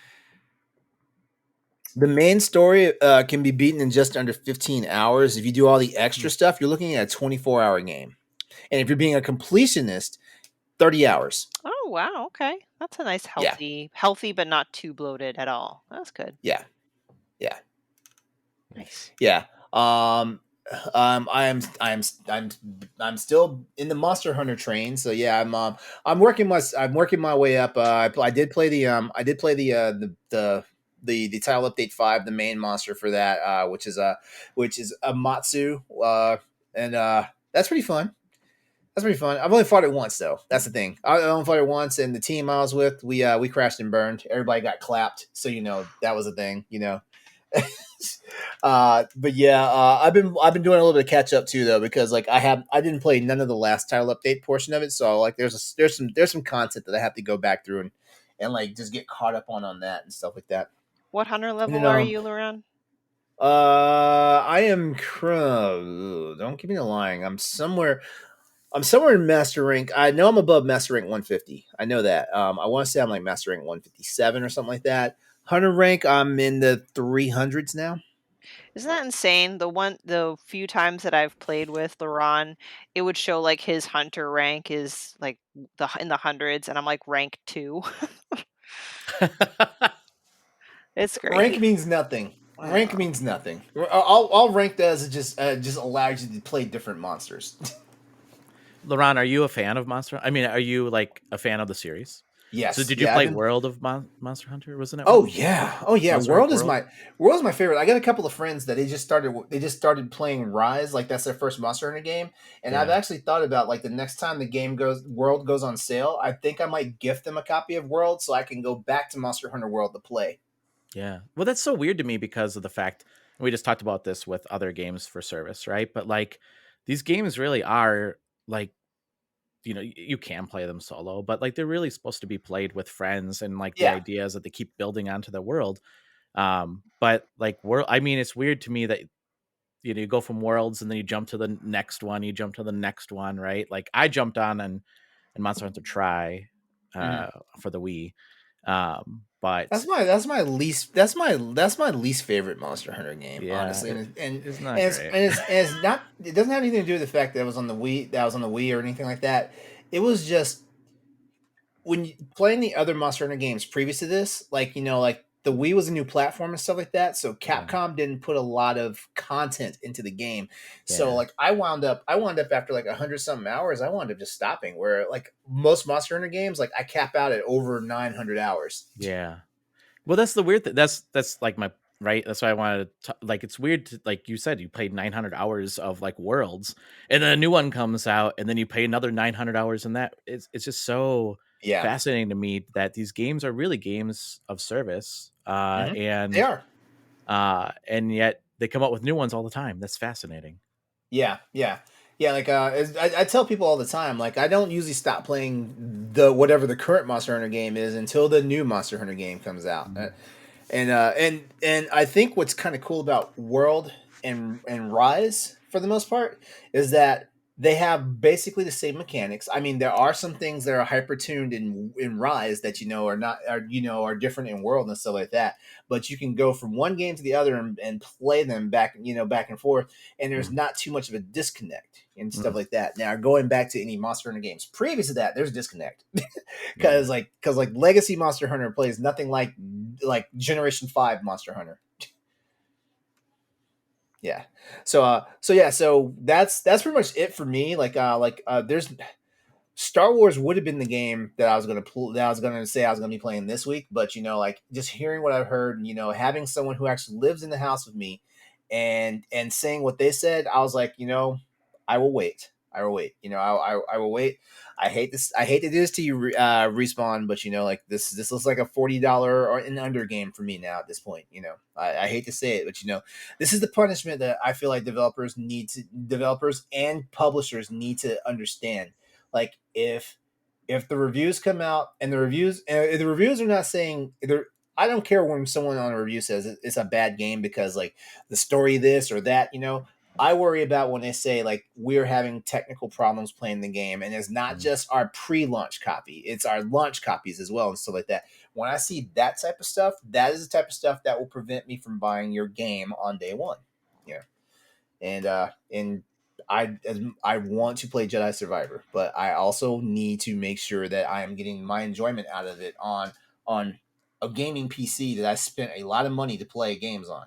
The main story can be beaten in just under 15 hours. If you do all the extra stuff, you're looking at a 24-hour game. And if you're being a completionist, 30 hours. Oh, wow. Okay. That's a nice healthy but not too bloated at all. That's good. Yeah. Nice. Yeah. I'm still in the Monster Hunter train, so yeah, I'm working my way up. I did play the title update 5, the main monster for that, which is a Matsu, and that's pretty fun. I've only fought it once though. That's the thing. I only fought it once, and the team I was with, we crashed and burned. Everybody got clapped, so that was a thing. But yeah, I've been doing a little bit of catch up too though, because like I didn't play none of the last title update portion of it, so like there's some content that I have to go back through and like just get caught up on that and stuff like that. What hunter level are you, LeRon? I am don't give me the lying. I'm somewhere in Master Rank. I know I'm above Master Rank 150. I know that. I want to say I'm like Master Rank 157 or something like that. Hunter rank, I'm in the 300s now. Isn't that insane? The few times that I've played with LeRon, it would show like his hunter rank is like in the hundreds, and I'm like rank 2. It's great. Rank means nothing. Rank means nothing. All rank does is just allows you to play different monsters. LeRon, are you a fan of Monster? I mean, are you like a fan of the series? Yes. So did you play World of Monster Hunter? Wasn't it? Oh yeah. World is my favorite. I got a couple of friends that they just started playing Rise, like that's their first Monster Hunter game. And I've actually thought about like the next time World goes on sale, I think I might gift them a copy of World so I can go back to Monster Hunter World to play. Yeah. Well, that's so weird to me because of the fact we just talked about this with other games for service, right? But like these games really are like, you can play them solo, but like they're really supposed to be played with friends, and like the idea is that they keep building onto the world. But like it's weird to me that you go from Worlds and then you jump to the next one, right? Like I jumped on and Monster Hunter Tri for the Wii. But that's my least favorite Monster Hunter game, honestly. It's not great. It doesn't have anything to do with the fact that it was on the Wii or anything like that. It was just when playing the other Monster Hunter games previous to this, like the Wii was a new platform and stuff like that, so Capcom didn't put a lot of content into the game. Yeah. So like I wound up after like 100-something hours, I wound up just stopping. Where like most Monster Hunter games, like I cap out at over 900 hours. Yeah. Well, that's the weird thing. That's like my right. That's why I wanted to like. It's weird to, like you said, you played 900 hours of like Worlds, and then a new one comes out, and then you pay another 900 hours, and that it's just so Yeah. fascinating to me that these games are really games of service, They are. and yet they come up with new ones all the time. That's fascinating. Yeah. Like I tell people all the time, like I don't usually stop playing the whatever the current Monster Hunter game is until the new Monster Hunter game comes out. And I think what's kind of cool about World and Rise for the most part is that they have basically the same mechanics. I mean, there are some things that are hyper tuned in Rise that are different in World and stuff like that. But you can go from one game to the other and play them back and forth, and there's not too much of a disconnect and stuff like that. Now, going back to any Monster Hunter games previous to that, there's a disconnect because Legacy Monster Hunter plays nothing like Generation 5 Monster Hunter. Yeah. So that's pretty much it for me. There's Star Wars would have been the game that I was gonna say I was gonna be playing this week, but just hearing what I've heard, and having someone who actually lives in the house with me, and saying what they said, I was like, I will wait. I will wait. I will wait. I hate this. I hate to do this to you, Respawn, but this looks like a $40 or an under game for me now at this point. I hate to say it, but this is the punishment that I feel like developers and publishers need to understand. Like if the reviews come out and the reviews are not saying I don't care when someone on a review says it's a bad game because the story this or that, I worry about when they say we're having technical problems playing the game, and it's not just our pre-launch copy, it's our launch copies as well and stuff like that. When I see that type of stuff, that is the type of stuff that will prevent me from buying your game on day one. And I want to play Jedi Survivor, but I also need to make sure that I am getting my enjoyment out of it on a gaming PC that I spent a lot of money to play games on.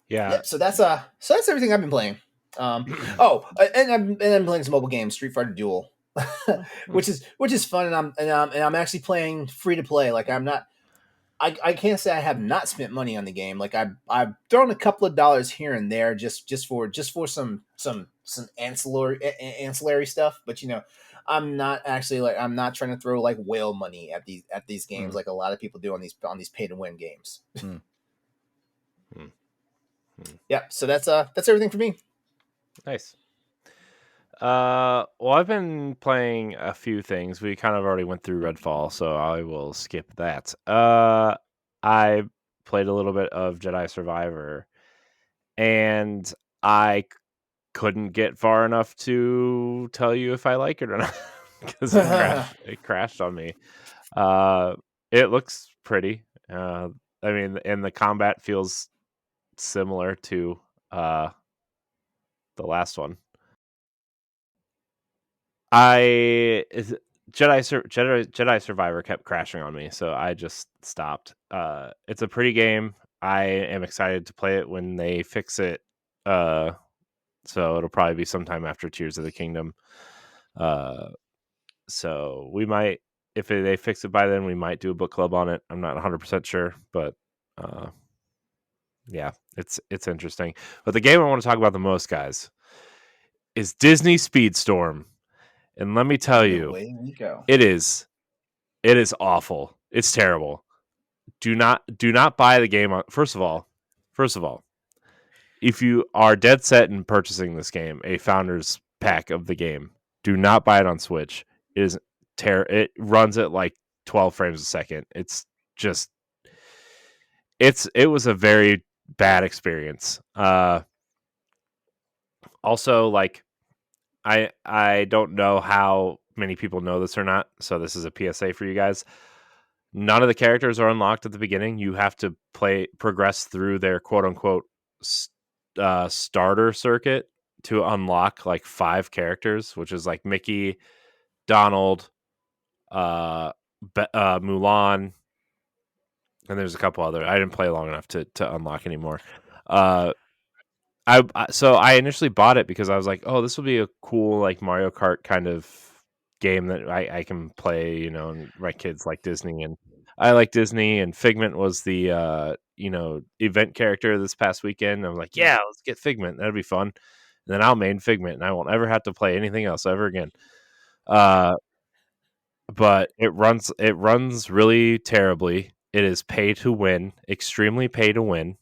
Yeah. Yep, so that's everything I've been playing. And I'm playing some mobile games, Street Fighter Duel, which is fun, and I'm actually playing free to play. Like I can't say I have not spent money on the game. Like I've thrown a couple of dollars here and there just for some ancillary stuff, but I'm not actually I'm not trying to throw whale money at these games like a lot of people do on these pay to win games. Yeah, so that's everything for me. Nice. Well, I've been playing a few things. We kind of already went through Redfall, so I will skip that. I played a little bit of Jedi Survivor, and I couldn't get far enough to tell you if I like it or not because it crashed on me. It looks pretty. I mean, and the combat feels similar to the last one. Jedi Survivor kept crashing on me, so I just stopped. It's a pretty game. I am excited to play it when they fix it. So it'll probably be sometime after Tears of the Kingdom. So we might, if they fix it by then, we might do a book club on it. I'm not 100% sure, but yeah, it's interesting. But the game I want to talk about the most, guys, is Disney Speedstorm. And let me tell you, it is awful. It's terrible. Do not buy the game on first of all, if you are dead set in purchasing this game, a founder's pack of the game, do not buy it on Switch. It is it runs at 12 frames a second. It's just it was a very bad experience. Also, I don't know how many people know this or not, so this is a PSA for you guys. None of the characters are unlocked at the beginning. You have to progress through their quote unquote starter circuit to unlock 5 characters, which is Mickey, Donald, Mulan, and there's a couple other. I didn't play long enough to unlock anymore. So I initially bought it because I was like, oh, this will be a cool Mario Kart kind of game that I can play, and my kids like Disney and I like Disney, and Figment was the event character this past weekend. I was like, yeah, let's get Figment. That'll be fun. And then I'll main Figment and I won't ever have to play anything else ever again. but it runs really terribly. It is pay to win, extremely pay to win.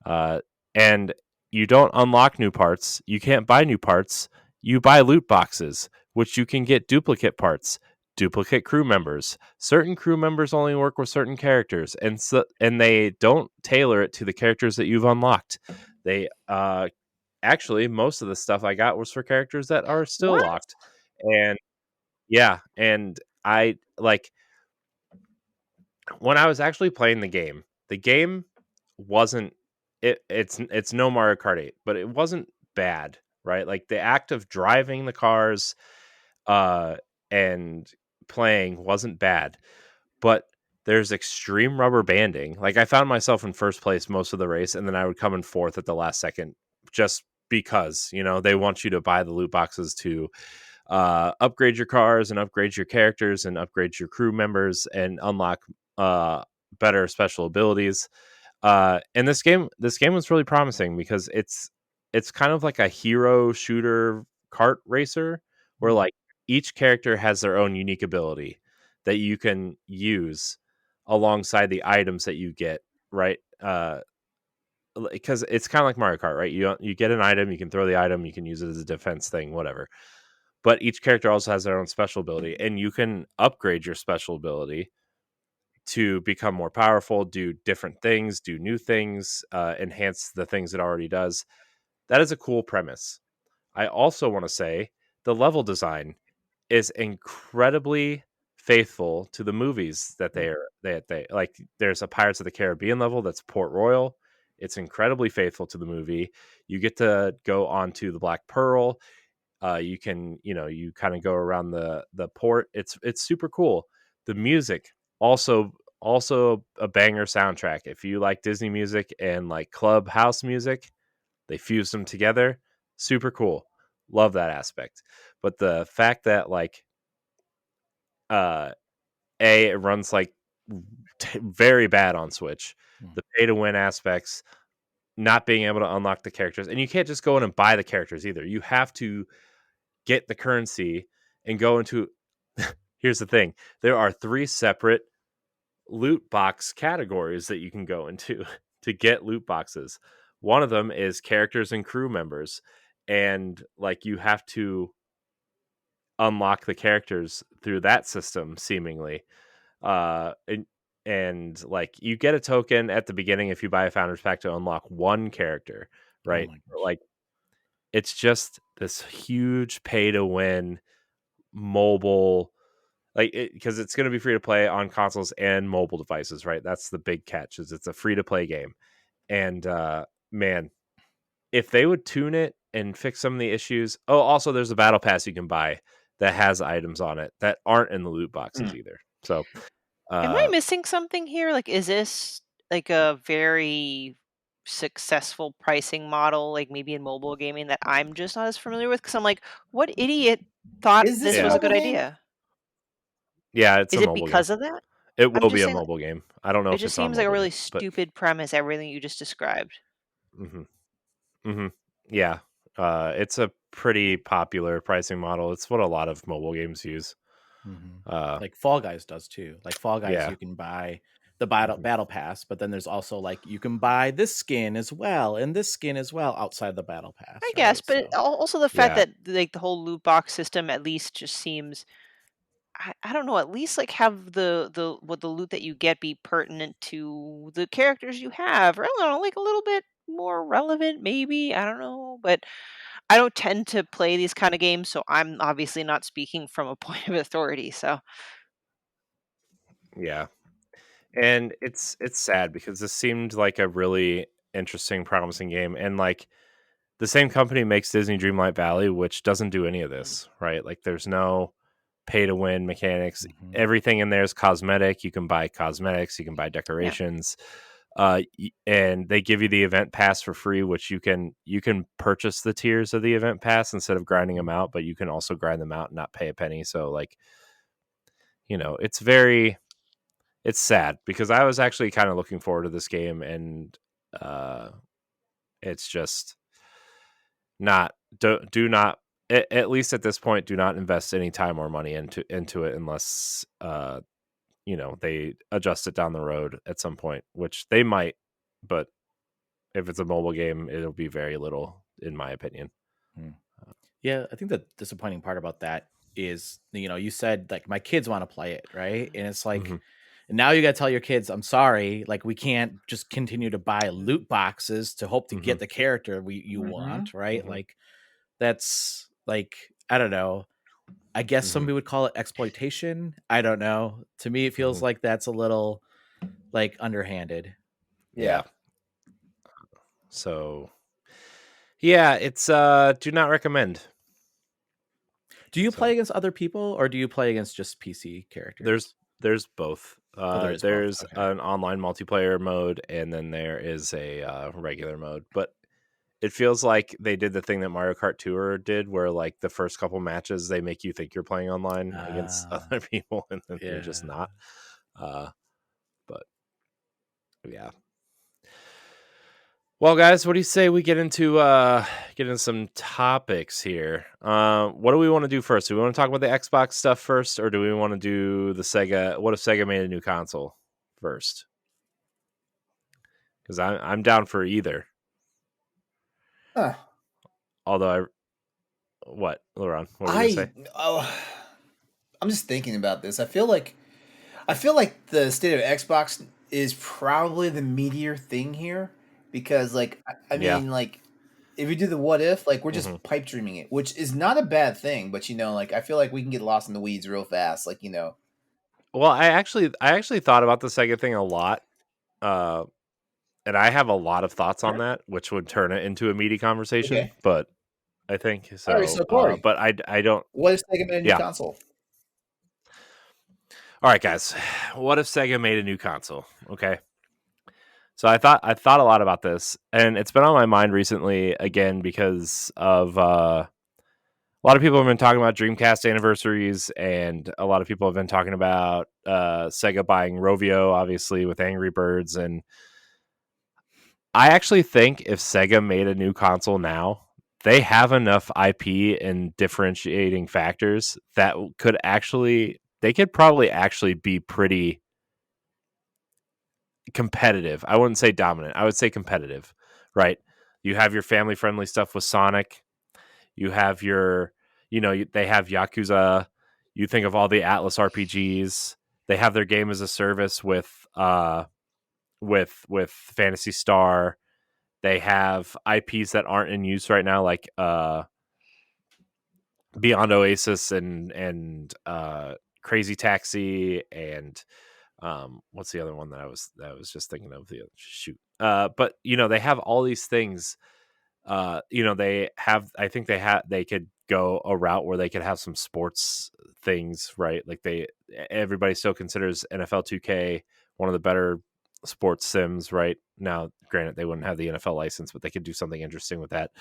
And you don't unlock new parts. You can't buy new parts. You buy loot boxes, which you can get duplicate parts, duplicate crew members. Certain crew members only work with certain characters, and they don't tailor it to the characters that you've unlocked. They actually, most of the stuff I got was for characters that are still What? locked. And yeah, and I like when I was actually playing the game wasn't it's no Mario Kart 8, but it wasn't bad, right? Like the act of driving the cars uh and playing wasn't bad, but there's extreme rubber banding. Like I found myself in first place most of the race, and then I would come in fourth at the last second just because, they want you to buy the loot boxes to upgrade your cars and upgrade your characters and upgrade your crew members and unlock better special abilities. And this game was really promising because it's kind of like a hero shooter kart racer where like each character has their own unique ability that you can use alongside the items that you get, right? Because it's kind of like Mario Kart, right? You get an item, you can throw the item, you can use it as a defense thing, whatever. But each character also has their own special ability, and you can upgrade your special ability to become more powerful, do different things, do new things, enhance the things it already does. That is a cool premise. I also want to say the level design is incredibly faithful to the movies that they like. There's a Pirates of the Caribbean level that's Port Royal. It's incredibly faithful to the movie. You get to go onto the Black Pearl. You can, you kind of go around the port. It's super cool. The music also a banger soundtrack. If you like Disney music and like club house music, they fuse them together. Super cool. Love that aspect. But the fact that like it runs like very bad on Switch. The pay to win aspects, not being able to unlock the characters, and you can't just go in and buy the characters either. You have to get the currency and go into here's the thing, there are 3 separate loot box categories that you can go into to get loot boxes. One of them is characters and crew members, and like you have to unlock the characters through that system seemingly. And like you get a token at the beginning if you buy a founder's pack to unlock one character, right? Like it's just this huge pay to win mobile, like because it's going to be free to play on consoles and mobile devices, right? That's the big catch, is it's a free to play game. And man, if they would tune it and fix some of the issues. Oh, also there's a battle pass you can buy that has items on it that aren't in the loot boxes either. So Am I missing something here? Like, is this like a very successful pricing model, like maybe in mobile gaming that I'm just not as familiar with? Because I'm like, what idiot thought Is this this a was a mobile good game? idea? yeah, it's Is a it mobile because game. of that? It I'm will just be a saying, like, mobile game. I don't know it if just it's on seems like a mobile really yet, but stupid premise, everything you just described. Yeah, it's a pretty popular pricing model. It's what a lot of mobile games use. Like Fall Guys does too. Like Fall Guys, Yeah. you can buy the battle pass, but then there's also like you can buy this skin as well and this skin as well outside the battle pass. I guess, Right? but So also the fact Yeah. that like the whole loot box system at least just seems I don't know, at least like have the what the loot that you get be pertinent to the characters you have. Or I don't know, like a little bit more relevant, maybe. I don't know. But I don't tend to play these kind of games, so I'm obviously not speaking from a point of authority. So Yeah. And it's sad because this seemed like a really interesting, promising game. And like the same company makes Disney Dreamlight Valley, which doesn't do any of this, right? Like there's no pay to win mechanics. Everything in there is cosmetic. You can buy cosmetics, you can buy decorations. And they give you the event pass for free, which you can purchase the tiers of the event pass instead of grinding them out, but you can also grind them out and not pay a penny. So like, it's sad because I was actually kind of looking forward to this game, and it's just not do not at least at this point, do not invest any time or money into it unless they adjust it down the road at some point, which they might. But if it's a mobile game, it'll be very little, in my opinion. Yeah, I think the disappointing part about that is, you said like my kids want to play it, right? And it's like, now you got to tell your kids, I'm sorry, like we can't just continue to buy loot boxes to hope to get the character you want, right? Like that's like, I don't know. I guess somebody would call it exploitation. I don't know. To me, it feels like that's a little like underhanded. Yeah. So yeah, it's do not recommend. Do you play against other people or do you play against just PC characters? There's both. There's there's both. Okay. an online multiplayer mode, and then there is a regular mode. But it feels like they did the thing that Mario Kart Tour did, where like the first couple matches they make you think you're playing online against other people, and then you're just not. But yeah. Well, guys, what do you say we get into some topics here? What do we want to do first? Do we want to talk about the Xbox stuff first, or do we want to do the Sega? What if Sega made a new console first? Because I'm down for either. Although what, LeRon? What were you gonna say? I'm just thinking about this. I feel like the state of Xbox is probably the meatier thing here, because like I mean, like if we do the what if, like we're just pipe dreaming it, which is not a bad thing, but like I feel like we can get lost in the weeds real fast, like Well, I actually thought about the Sega thing a lot, and I have a lot of thoughts on that, which would turn it into a meaty conversation. Okay. But I think so. All right, so Corey, but I don't. What if Sega made a new console? All right, guys. What if Sega made a new console? Okay. So I thought a lot about this, and it's been on my mind recently again because of a lot of people have been talking about Dreamcast anniversaries, and a lot of people have been talking about Sega buying Rovio, obviously with Angry Birds, and I actually think if Sega made a new console now, they have enough IP and differentiating factors that they could probably actually be pretty competitive. I wouldn't say dominant. I would say competitive, right? You have your family friendly stuff with Sonic. You have your, they have Yakuza. You think of all the Atlas RPGs. They have their game as a service with Phantasy Star. They have IPs that aren't in use right now, like Beyond Oasis and Crazy Taxi, and what's the other one that I was just thinking of? But they have all these things. They have. I think they could go a route where they could have some sports things, right? Like everybody still considers NFL 2K one of the better sports sims right now. Granted, they wouldn't have the NFL license, but they could do something interesting with that.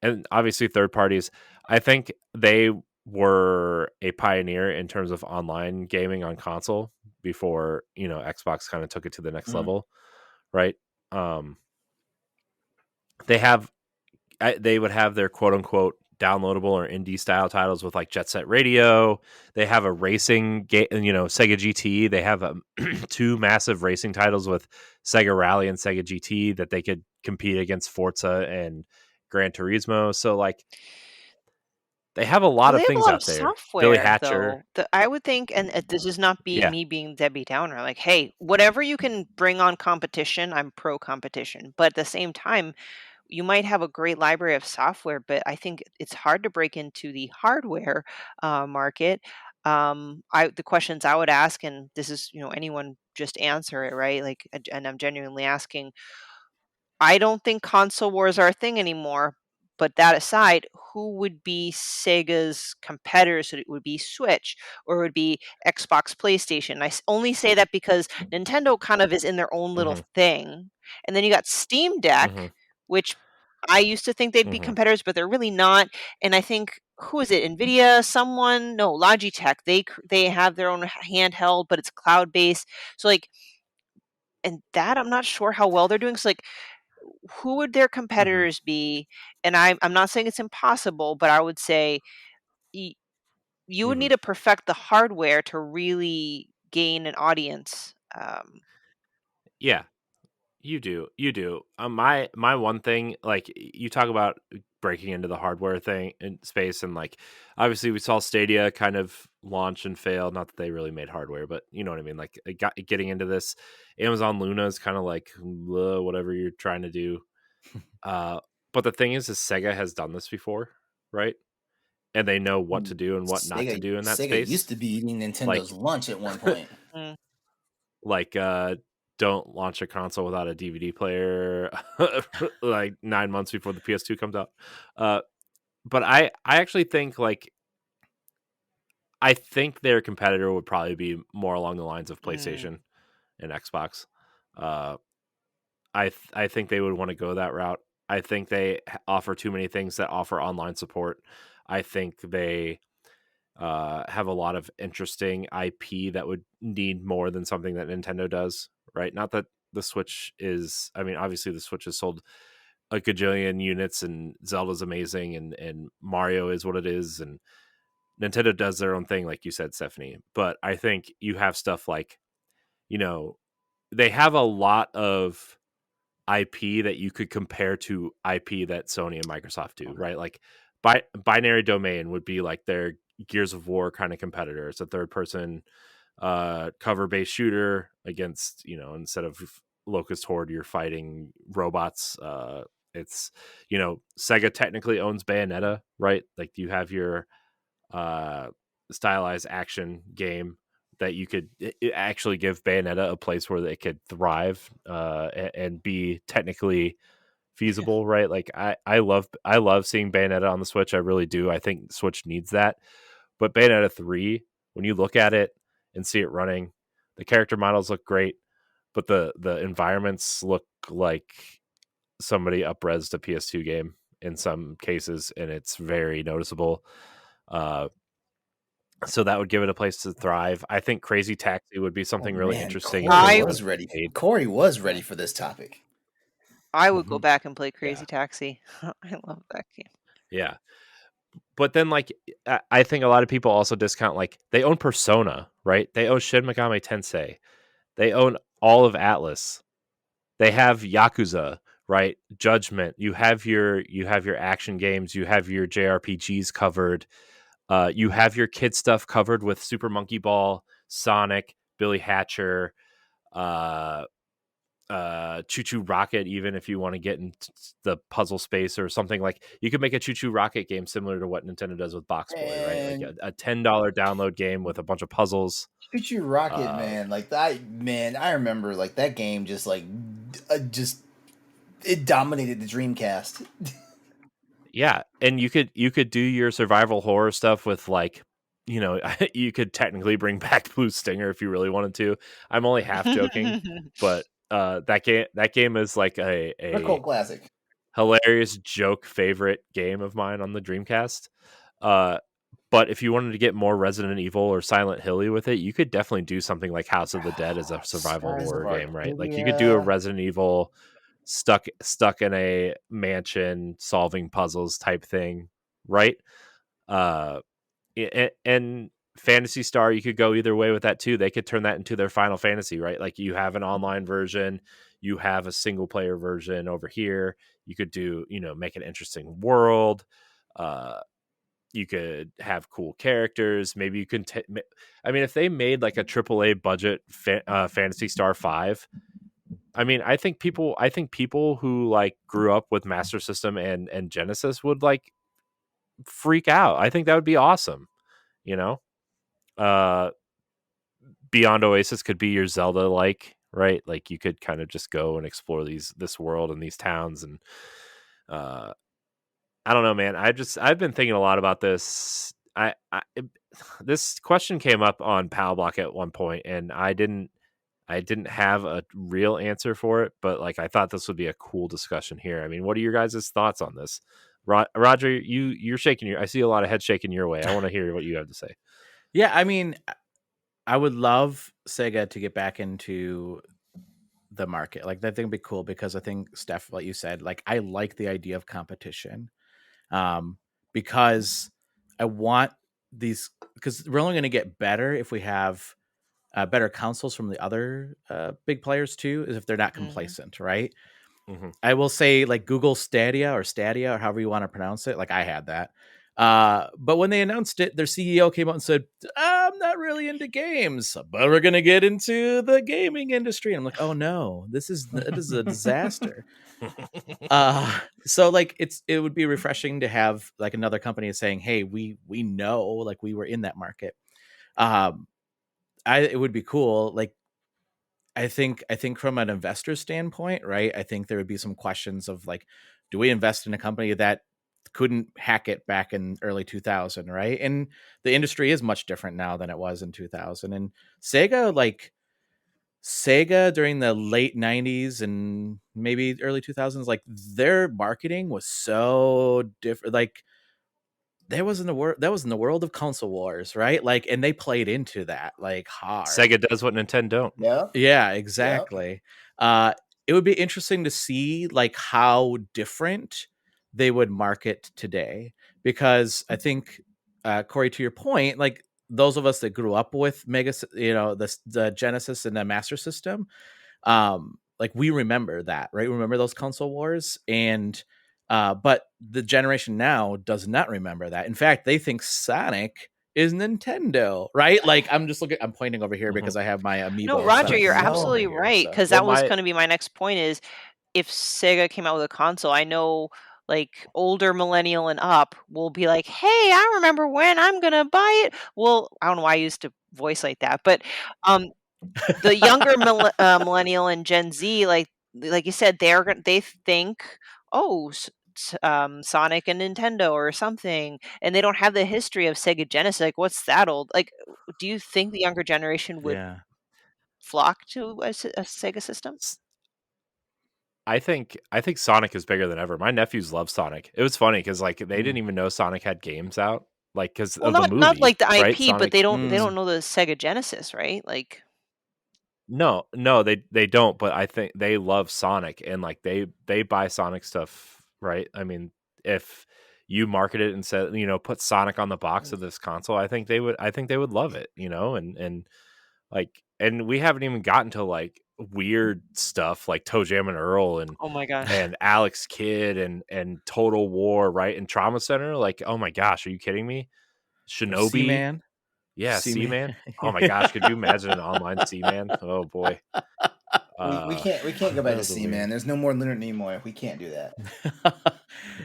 And obviously third parties. I think they were a pioneer in terms of online gaming on console before, Xbox kind of took it to the next level, right? They would have their quote unquote downloadable or indie style titles with like Jet Set Radio. They have a racing game, Sega GT. They have two massive racing titles with Sega Rally and Sega GT that they could compete against Forza and Gran Turismo. So like they have a lot of things out there. Software, Billy Hatcher. though. I would think, and this is not me being Debbie Downer, like, hey, whatever you can bring on competition, I'm pro competition. But at the same time, you might have a great library of software, but I think it's hard to break into the hardware market. The questions I would ask, and this is, anyone just answer it, right? Like, and I'm genuinely asking, I don't think console wars are a thing anymore. But that aside, who would be Sega's competitors? So it would be Switch or it would be Xbox, PlayStation. I only say that because Nintendo kind of is in their own little thing. And then you got Steam Deck, which I used to think they'd be competitors, but they're really not. And I think, who is it? NVIDIA? Logitech. They have their own handheld, but it's cloud-based. So like, and that I'm not sure how well they're doing. So like, who would their competitors be? And I'm not saying it's impossible, but I would say you would need to perfect the hardware to really gain an audience. Yeah, you do. My one thing, like you talk about breaking into the hardware thing in space, and like obviously we saw Stadia kind of launch and fail. Not that they really made hardware, but you know what I mean. Like getting into this, Amazon Luna is kind of like whatever you're trying to do. But the thing is Sega has done this before, right? And they know what to do and what not to do in that Sega space. used to be eating Nintendo's lunch at one point. Like, don't launch a console without a DVD player like 9 months before the PS2 comes out. But I actually think I think their competitor would probably be more along the lines of PlayStation and Xbox. I think they would want to go that route. I think they offer too many things that offer online support. I think they have a lot of interesting IP that would need more than something that Nintendo does, right? Not that the Switch is, I mean, obviously the Switch has sold a gajillion units and Zelda's amazing and Mario is what it is. And Nintendo does their own thing, like you said, Stephanie. But I think you have stuff like, they have a lot of IP that you could compare to IP that Sony and Microsoft do, right? Like Binary Domain would be like their Gears of War kind of competitor. It's a third person cover based shooter against, instead of Locust Horde, you're fighting robots. It's, Sega technically owns Bayonetta, right? Like you have your stylized action game that you could actually give Bayonetta a place where they could thrive and be technically feasible, right? Like I love seeing Bayonetta on the Switch. I really do. I think Switch needs that. But Bayonetta 3, when you look at it and see it running, the character models look great, but the environments look like somebody up-resed a PS2 game in some cases, and it's very noticeable. So that would give it a place to thrive. I think Crazy Taxi would be something really interesting. Corey was ready for this topic. I would go back and play Crazy Taxi. I love that game. Yeah. But then, like, I think a lot of people also discount, like, they own Persona, right? They own Shin Megami Tensei. They own all of Atlas. They have Yakuza, right? Judgment. You have your action games. You have your JRPGs covered. You have your kid stuff covered with Super Monkey Ball, Sonic, Billy Hatcher, Choo Choo Rocket, even if you want to get into the puzzle space or something. Like you could make a Choo Choo Rocket game similar to what Nintendo does with Box Boy, right? Like a $10 download game with a bunch of puzzles. Choo Choo Rocket, man, like that, man. I remember like that game just it dominated the Dreamcast. Yeah, and you could do your survival horror stuff with like, you could technically bring back Blue Stinger if you really wanted to. I'm only half joking, but that game is like a cult classic, hilarious joke favorite game of mine on the Dreamcast. But if you wanted to get more Resident Evil or Silent Hilly with it, you could definitely do something like House of the Dead as a survival horror game, right? Like you could do a Resident Evil stuck in a mansion solving puzzles type thing, right? And Phantasy Star, you could go either way with that too. They could turn that into their Final Fantasy, right? Like you have an online version, you have a single player version over here. You could do, make an interesting world. You could have cool characters. Maybe you can. If they made like a AAA budget Phantasy Star 5, I think people who like grew up with Master System and Genesis would like freak out. I think that would be awesome. Beyond Oasis could be your Zelda like, right? Like you could kind of just go and explore this world and these towns. And I don't know, man. I've been thinking a lot about this. This question came up on Pal Block at one point, and I didn't have a real answer for it, but like I thought this would be a cool discussion here. What are your guys' thoughts on this? Roger, you're shaking I see a lot of head shaking your way. I want to hear what you have to say. Yeah, I would love Sega to get back into the market. Like that thing would be cool because I think, Steph, what you said, like I like the idea of competition, because I want these, because we're only going to get better if we have better consoles from the other big players too, is if they're not complacent, right? I will say like Google Stadia or however you want to pronounce it. Like I had that. But when they announced it, their CEO came out and said, I'm not really into games, but we're going to get into the gaming industry. And I'm like, oh no, this is a disaster. So like it would be refreshing to have like another company saying, hey, we know, like we were in that market. It would be cool. Like, I think from an investor standpoint, right? I think there would be some questions of like, do we invest in a company that couldn't hack it back in early 2000, right? And the industry is much different now than it was in 2000. And Sega during the late 90s and maybe early 2000s, like their marketing was so different. Like that was in the world of console wars, right? Like, and they played into that like hard. Sega does what Nintendo don't. Yeah, exactly. Yep. It would be interesting to see like how different they would market today, because I think, Corey, to your point, like those of us that grew up with the Genesis and the Master System, like we remember that, right? Remember those console wars, and but the generation now does not remember that. In fact, they think Sonic is Nintendo, right? Like I'm pointing over here because I have my amiibo. No, Roger, you're absolutely right, because that was going to be my next point. Is if Sega came out with a console, I know like older millennial and up will be like, hey, I remember when, I'm gonna buy it. Well, I don't know why I used to voice like that, but the younger millennial and Gen Z, like you said, they think, oh, Sonic and Nintendo or something, and they don't have the history of Sega Genesis. Like, what's that old? Like, do you think the younger generation would flock to a Sega system? I think Sonic is bigger than ever. My nephews love Sonic. It was funny because like they didn't even know Sonic had games out, like because of the movie. Not like the IP, right? Sonic, but they don't know the Sega Genesis, right? Like, no, they don't. But I think they love Sonic, and like they buy Sonic stuff, right? I mean, if you market it and said, put Sonic on the box of this console, I think they would love it, and like, and we haven't even gotten to like weird stuff like Toe Jam and Earl and oh my gosh, and Alex Kidd and Total War, right? And Trauma Center. Like, oh my gosh, are you kidding me? Shinobi, C-Man. Yeah, C-Man. Oh my gosh, could you imagine an online C-Man? Oh boy. We can't go back to C-Man. There's no more Leonard Nimoy. We can't do that.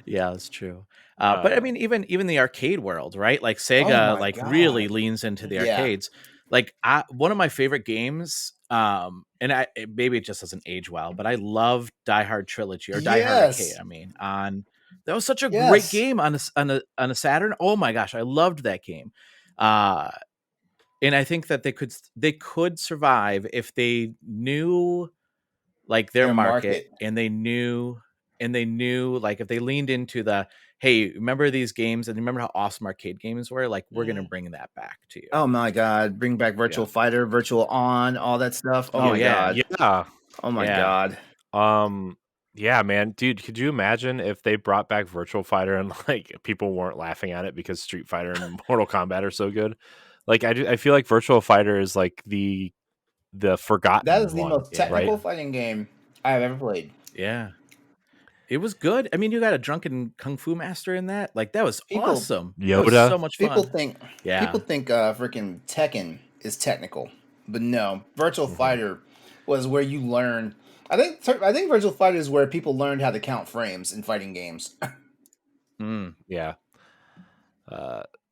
Yeah, that's true. But I mean, even the arcade world, right? Like Sega, really leans into the arcades. Like one of my favorite games, and maybe it just doesn't age well, but I love Die Hard Trilogy or Die Hard Arcade. I mean, that was such a great game on a Saturn. Oh my gosh, I loved that game. And I think that they could survive if they knew like their market, and they knew like if they leaned into the, hey, remember these games and remember how awesome arcade games were? Like we're gonna bring that back to you. Oh my god, bring back Virtual Fighter, Virtual On, all that stuff. Oh my god. Yeah. Oh my god. Yeah, man, dude, could you imagine if they brought back Virtual Fighter and like people weren't laughing at it because Street Fighter and Mortal Kombat are so good? Like I feel like Virtual Fighter is like the forgotten. That is the most technical fighting game I have ever played. Yeah. It was good. I mean, you got a drunken kung fu master in that. Like that was awesome. Yoda, was so much fun. People think freaking Tekken is technical, but no. Virtual Fighter was where you learn. I think Virtual Fighter is where people learned how to count frames in fighting games. Yeah.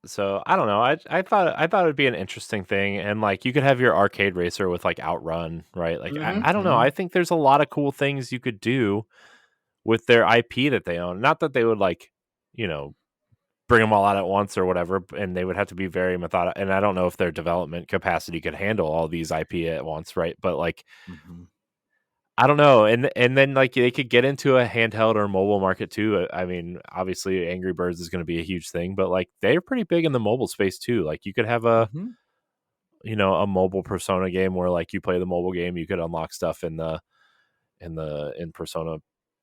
So I don't know. I thought it'd be an interesting thing, and like you could have your arcade racer with like Outrun, right? Like I don't know. I think there's a lot of cool things you could do with their IP that they own. Not that they would like, bring them all out at once or whatever, and they would have to be very methodical. And I don't know if their development capacity could handle all these IP at once, right? But like, I don't know. And then like they could get into a handheld or mobile market too. I mean, obviously Angry Birds is going to be a huge thing, but like they're pretty big in the mobile space too. Like you could have a a mobile Persona game where like you play the mobile game, you could unlock stuff in the in Persona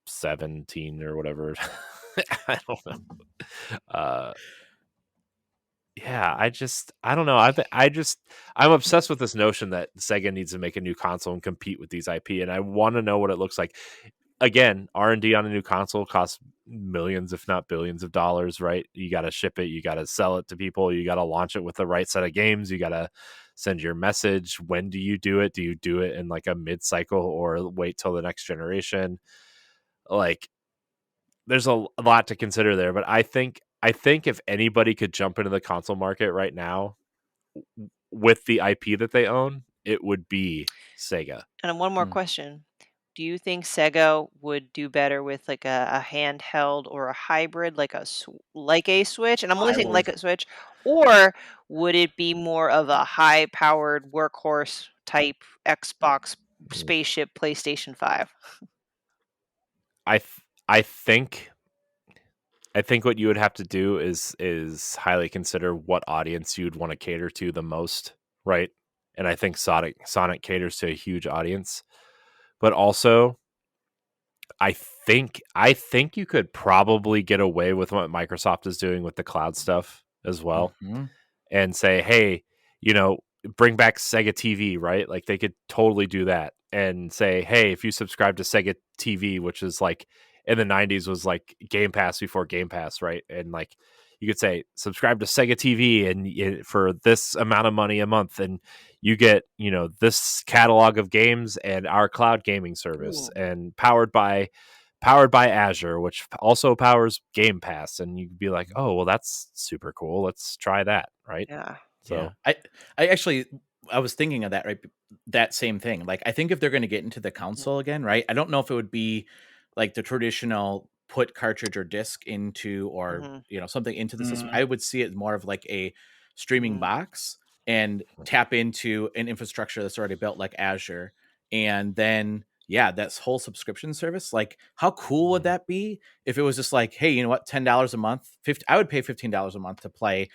17 or whatever. I don't know. Yeah, I don't know. I'm obsessed with this notion that Sega needs to make a new console and compete with these IP, and I want to know what it looks like. Again, R&D on a new console costs millions, if not billions of dollars, right? You got to ship it, you got to sell it to people, you got to launch it with the right set of games, you got to send your message. When do you do it? Do you do it in like a mid-cycle or wait till the next generation? Like, there's a lot to consider there, but I think if anybody could jump into the console market right now with the IP that they own, it would be Sega. And one more question. Do you think Sega would do better with like a handheld or a hybrid, like a Switch? And I'm only saying like a Switch, or would it be more of a high-powered workhorse type Xbox spaceship PlayStation 5? I think what you would have to do is highly consider what audience you'd want to cater to the most, right? And I think Sonic caters to a huge audience, but also I think you could probably get away with what Microsoft is doing with the cloud stuff as well, and say, hey, bring back Sega TV, right? Like they could totally do that and say, hey, if you subscribe to Sega TV, which is like in the 90s was like Game Pass before Game Pass, right? And like you could say subscribe to Sega TV and for this amount of money a month, and you get this catalog of games and our cloud gaming service. Ooh. And powered by Azure, which also powers Game Pass, and you'd be like, oh well, that's super cool, let's try that, right? Yeah. So I actually was thinking of that, right? That same thing. Like I think if they're going to get into the console again, right? I don't know if it would be like the traditional put cartridge or disc into, or something into the system. I would see it more of like a streaming box and tap into an infrastructure that's already built like Azure, and then that's whole subscription service. Like how cool would that be if it was just like, hey, you know what, $10 a month, I would pay $15 a month to play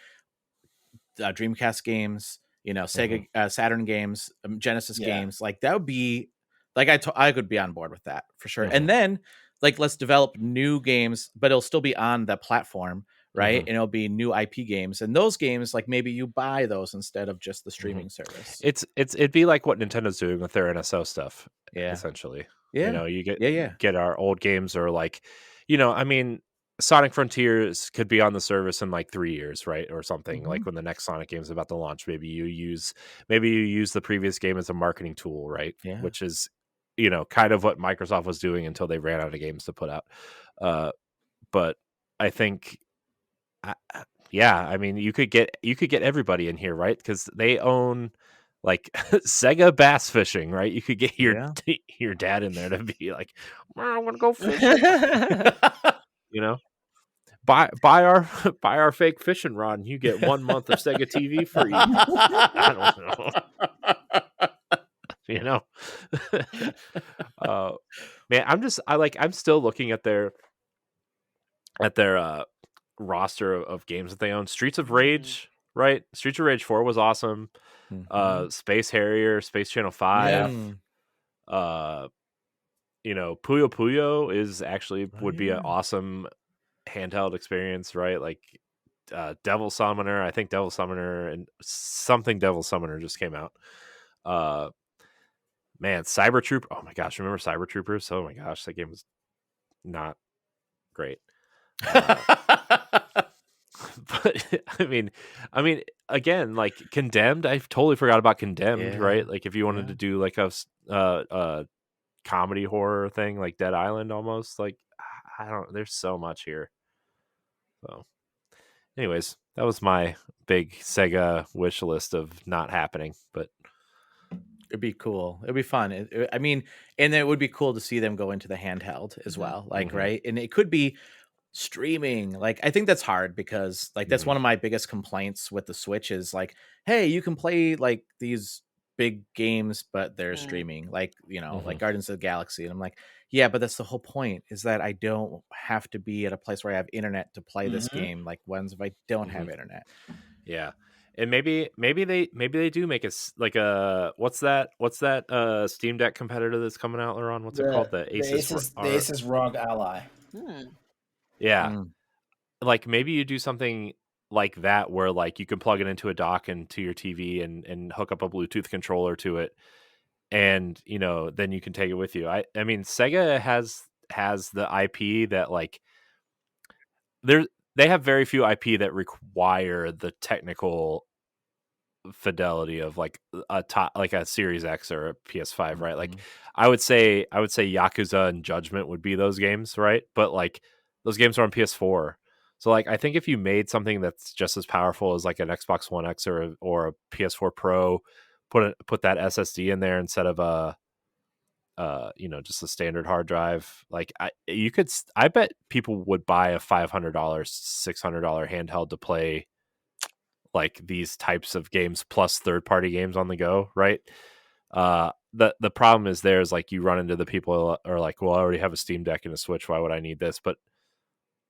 Dreamcast games, Sega Saturn games, Genesis games. Like that would be like I could be on board with that for sure. And then like let's develop new games, but it'll still be on the platform, right? And it'll be new IP games, and those games like maybe you buy those instead of just the streaming service. It'd be like what Nintendo's doing with their NSO stuff, essentially. You get our old games, or like, I mean, Sonic Frontiers could be on the service in like 3 years, right? Or something. Like when the next Sonic game is about to launch, maybe you use the previous game as a marketing tool, right? Yeah. Which is, kind of what Microsoft was doing until they ran out of games to put out. But I think, I mean, you could get everybody in here, right? Because they own like Sega bass fishing, right? You could get your dad in there to be like, I want to go fishing. Buy our fake fishing rod, and you get 1 month of Sega TV free. I don't know. Man, I'm still looking at their roster of games that they own. Streets of Rage, right? Streets of Rage 4 was awesome. Space Harrier, Space Channel 5. Puyo Puyo is actually would be an awesome handheld experience, right? Like Devil Summoner. I think Devil Summoner and something Devil Summoner just came out. Man, Cyber Troop. Oh my gosh, remember Cyber Troopers? Oh my gosh, that game was not great. But I mean, again, like Condemned. I totally forgot about Condemned, right? Like if you wanted to do like a comedy horror thing, like Dead Island, almost. Like I don't. There's so much here. So, anyways, that was my big Sega wish list of not happening, but it'd be cool. It'd be fun. I mean, and it would be cool to see them go into the handheld as well. Like, right. And it could be streaming. Like, I think that's hard because like, that's one of my biggest complaints with the Switch is like, hey, you can play like these big games, but they're streaming, like, like Guardians of the Galaxy. And I'm like, yeah, but that's the whole point, is that I don't have to be at a place where I have internet to play this game. Like, ones if I don't have internet. Yeah. And maybe they do make like a what's that Steam Deck competitor that's coming out, LeRon? What's it called? The Asus ROG Ally. Yeah. Mm. Like maybe you do something like that where like you can plug it into a dock and to your TV and hook up a Bluetooth controller to it, and then you can take it with you. I mean Sega has the IP that like they have very few IP that require the technical fidelity of like a Series X or a PS5, right? Like I would say Yakuza and Judgment would be those games, right? But like those games are on PS4. So like I think if you made something that's just as powerful as like an Xbox One X or a PS4 Pro, put that SSD in there instead of a just a standard hard drive, like I bet people would buy a $500 $600 handheld to play like these types of games plus third-party games on the go, right? The problem is there's like you run into the people who are like, well, I already have a Steam Deck and a Switch, why would I need this? But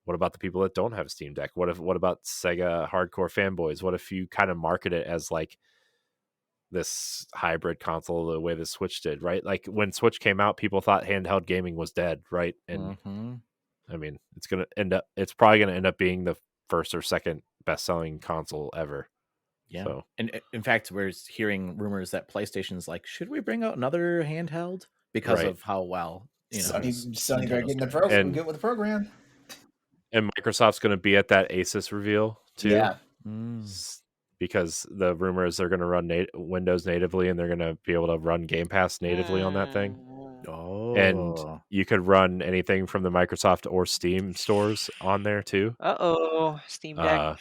what about the people that don't have a Steam Deck? What about Sega hardcore fanboys? What if you kind of market it as like this hybrid console the way the Switch did, right? Like when Switch came out, people thought handheld gaming was dead, right? And I mean, it's probably gonna end up being the first or second best-selling console ever. Yeah. So. And in fact, we're hearing rumors that PlayStation's like, should we bring out another handheld because of how well Sony better get in the program. Get with the program. And Microsoft's going to be at that Asus reveal too. Yeah. Because the rumor is they're going to run Windows natively and they're going to be able to run Game Pass natively on that thing. Oh. And you could run anything from the Microsoft or Steam stores on there too. Steam Deck.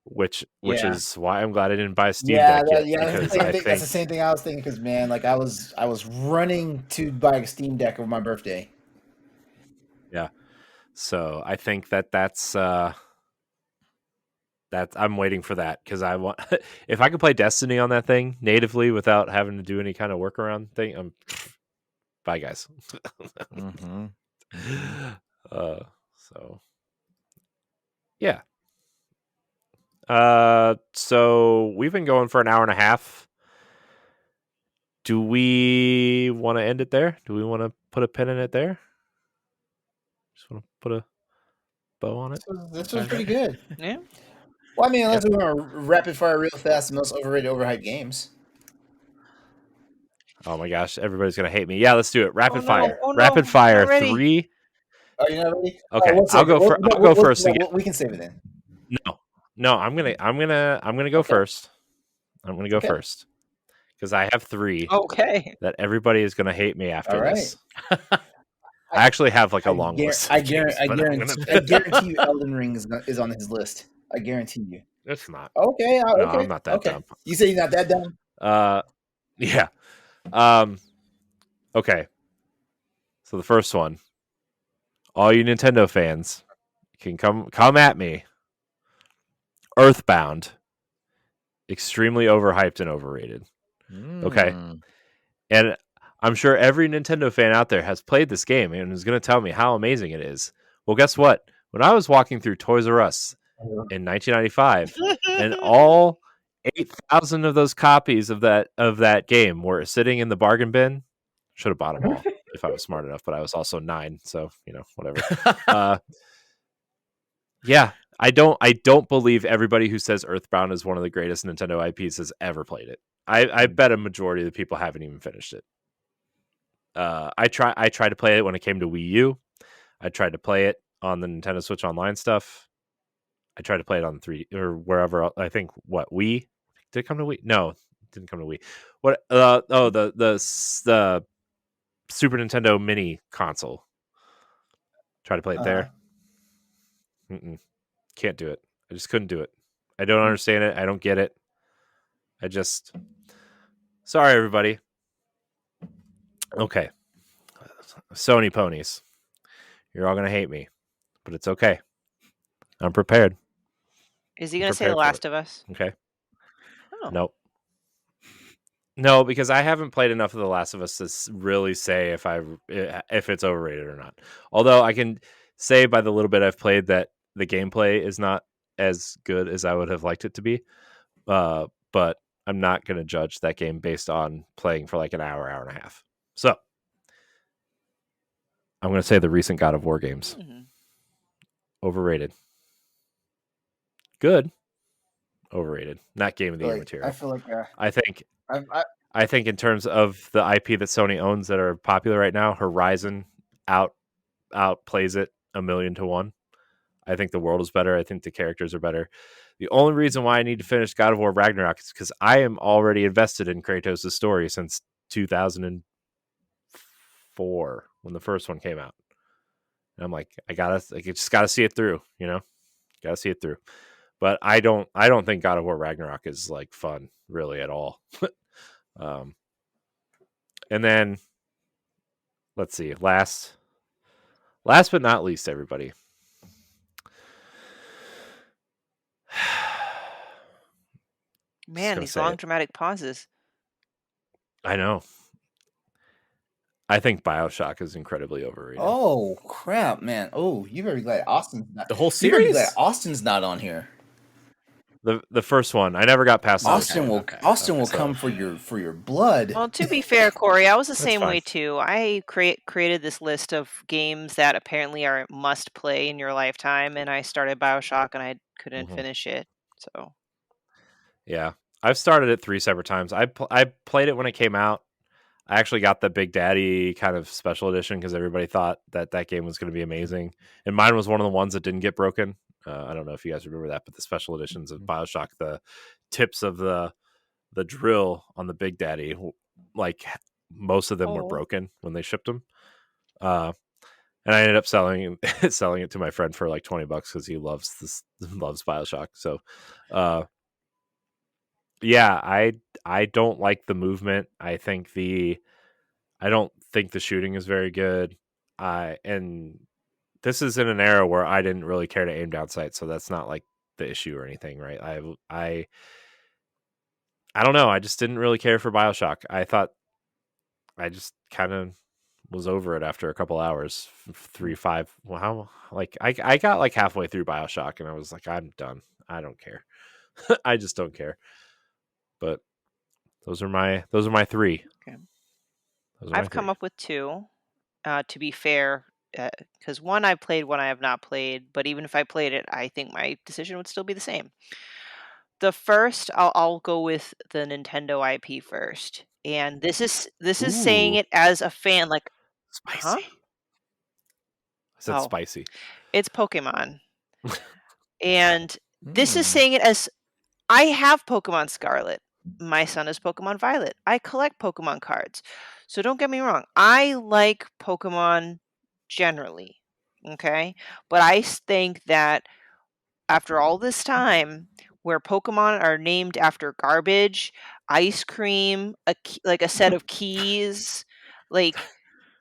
Which is why I'm glad I didn't buy a Steam Deck yet. Because that's the same thing I was thinking. Because man, like I was running to buy a Steam Deck over my birthday. Yeah. So I think that's I'm waiting for that because I want if I could play Destiny on that thing natively without having to do any kind of workaround thing. Bye guys. So yeah. So we've been going for an hour and a half. Do we want to end it there? Do we want to put a pin in it there? Just want to put a bow on it. This was pretty good. Yeah. Well, I mean, unless we want to rapid fire real fast, the most overrated, overhyped games. Oh my gosh, everybody's gonna hate me. Yeah, let's do it. Rapid fire. Oh, no. Rapid fire. Not ready. 3. Are you not ready? Okay, I'll go first again. We can save it then. No, I'm gonna go first. I'm gonna go first because I have 3. Okay. That everybody is gonna hate me after All this. I actually have like a long list. I guarantee you, Elden Ring is on his list. I guarantee you. It's not. Okay. No, I'm not that dumb. You say you're not that dumb? Yeah. Okay. So the first one, all you Nintendo fans can come at me. Earthbound, extremely overhyped and overrated. Okay. And I'm sure every Nintendo fan out there has played this game and is going to tell me how amazing it is. Well, guess what? When I was walking through Toys R Us in 1995 and all 8,000 of those copies of that game were sitting in the bargain bin, should have bought them all if I was smart enough, but I was also 9, so whatever. Yeah, I don't believe everybody who says Earthbound is one of the greatest Nintendo IPs has ever played it. I bet a majority of the people haven't even finished it. I tried to play it when it came to Wii U. I tried to play it on the Nintendo Switch Online stuff. I tried to play it on 3 or wherever. I think Wii did it come to Wii? No, it didn't come to Wii. What? The Super Nintendo Mini console. Try to play it there. Can't do it. I just couldn't do it. I don't understand it. I don't get it. Sorry, everybody. Okay. Sony ponies. You're all going to hate me, but it's okay. I'm prepared. Is he going to say The Last of Us? Okay. Oh. Nope. No, because I haven't played enough of The Last of Us to really say if it's overrated or not. Although I can say by the little bit I've played that the gameplay is not as good as I would have liked it to be. but I'm not going to judge that game based on playing for like an hour and a half. So I'm going to say the recent God of War games. Overrated. Good. Overrated. Not game of the year material. I feel like I think in terms of the IP that Sony owns that are popular right now, Horizon outplays it 1,000,000 to 1. I think the world is better. I think the characters are better. The only reason why I need to finish God of War Ragnarok is because I am already invested in Kratos' story since 2004 when the first one came out. And I'm like, I just gotta see it through, gotta see it through. But I don't think God of War Ragnarok is like fun really at all. And then let's see, last but not least, everybody. Man, these long dramatic pauses. I know. I think BioShock is incredibly overrated. Oh crap, man! Oh, you better be glad Austin's not. The whole You better be series? glad Austin's not on here. The first one, I never got past. Austin will come for your blood. Well, to be fair, Corey, I was the That's same way fine. too. I created this list of games that apparently are must play in your lifetime, and I started BioShock and I couldn't finish it. So Yeah, I've started it 3 separate times. I played it when it came out. I actually got the Big Daddy kind of special edition because everybody thought that game was going to be amazing, and mine was one of the ones that didn't get broken. I don't know if you guys remember that, but the special editions of BioShock, the tips of the drill on the Big Daddy, like most of them were broken when they shipped them. And I ended up selling it to my friend for like $20 because he loves BioShock. So, yeah, I don't like the movement. I don't think the shooting is very good. And this is in an era where I didn't really care to aim down sight, so that's not like the issue or anything, right? I don't know. I just didn't really care for BioShock. I thought I just kind of was over it after a couple hours. 3-5. Well, I got like halfway through BioShock and I was like, I'm done. I don't care. I just don't care. But those are my 3. Okay. I've come up with 2. To be fair, because one I've played, one I have not played. But even if I played it, I think my decision would still be the same. The first, I'll go with the Nintendo IP first, and this is saying it as a fan, like spicy. Huh? I said spicy. It's Pokemon, and this is saying it as I have Pokemon Scarlet. My son is Pokemon Violet. I collect Pokemon cards. So don't get me wrong. I like Pokemon generally. Okay. But I think that after all this time where Pokemon are named after garbage, ice cream, like a set of keys, like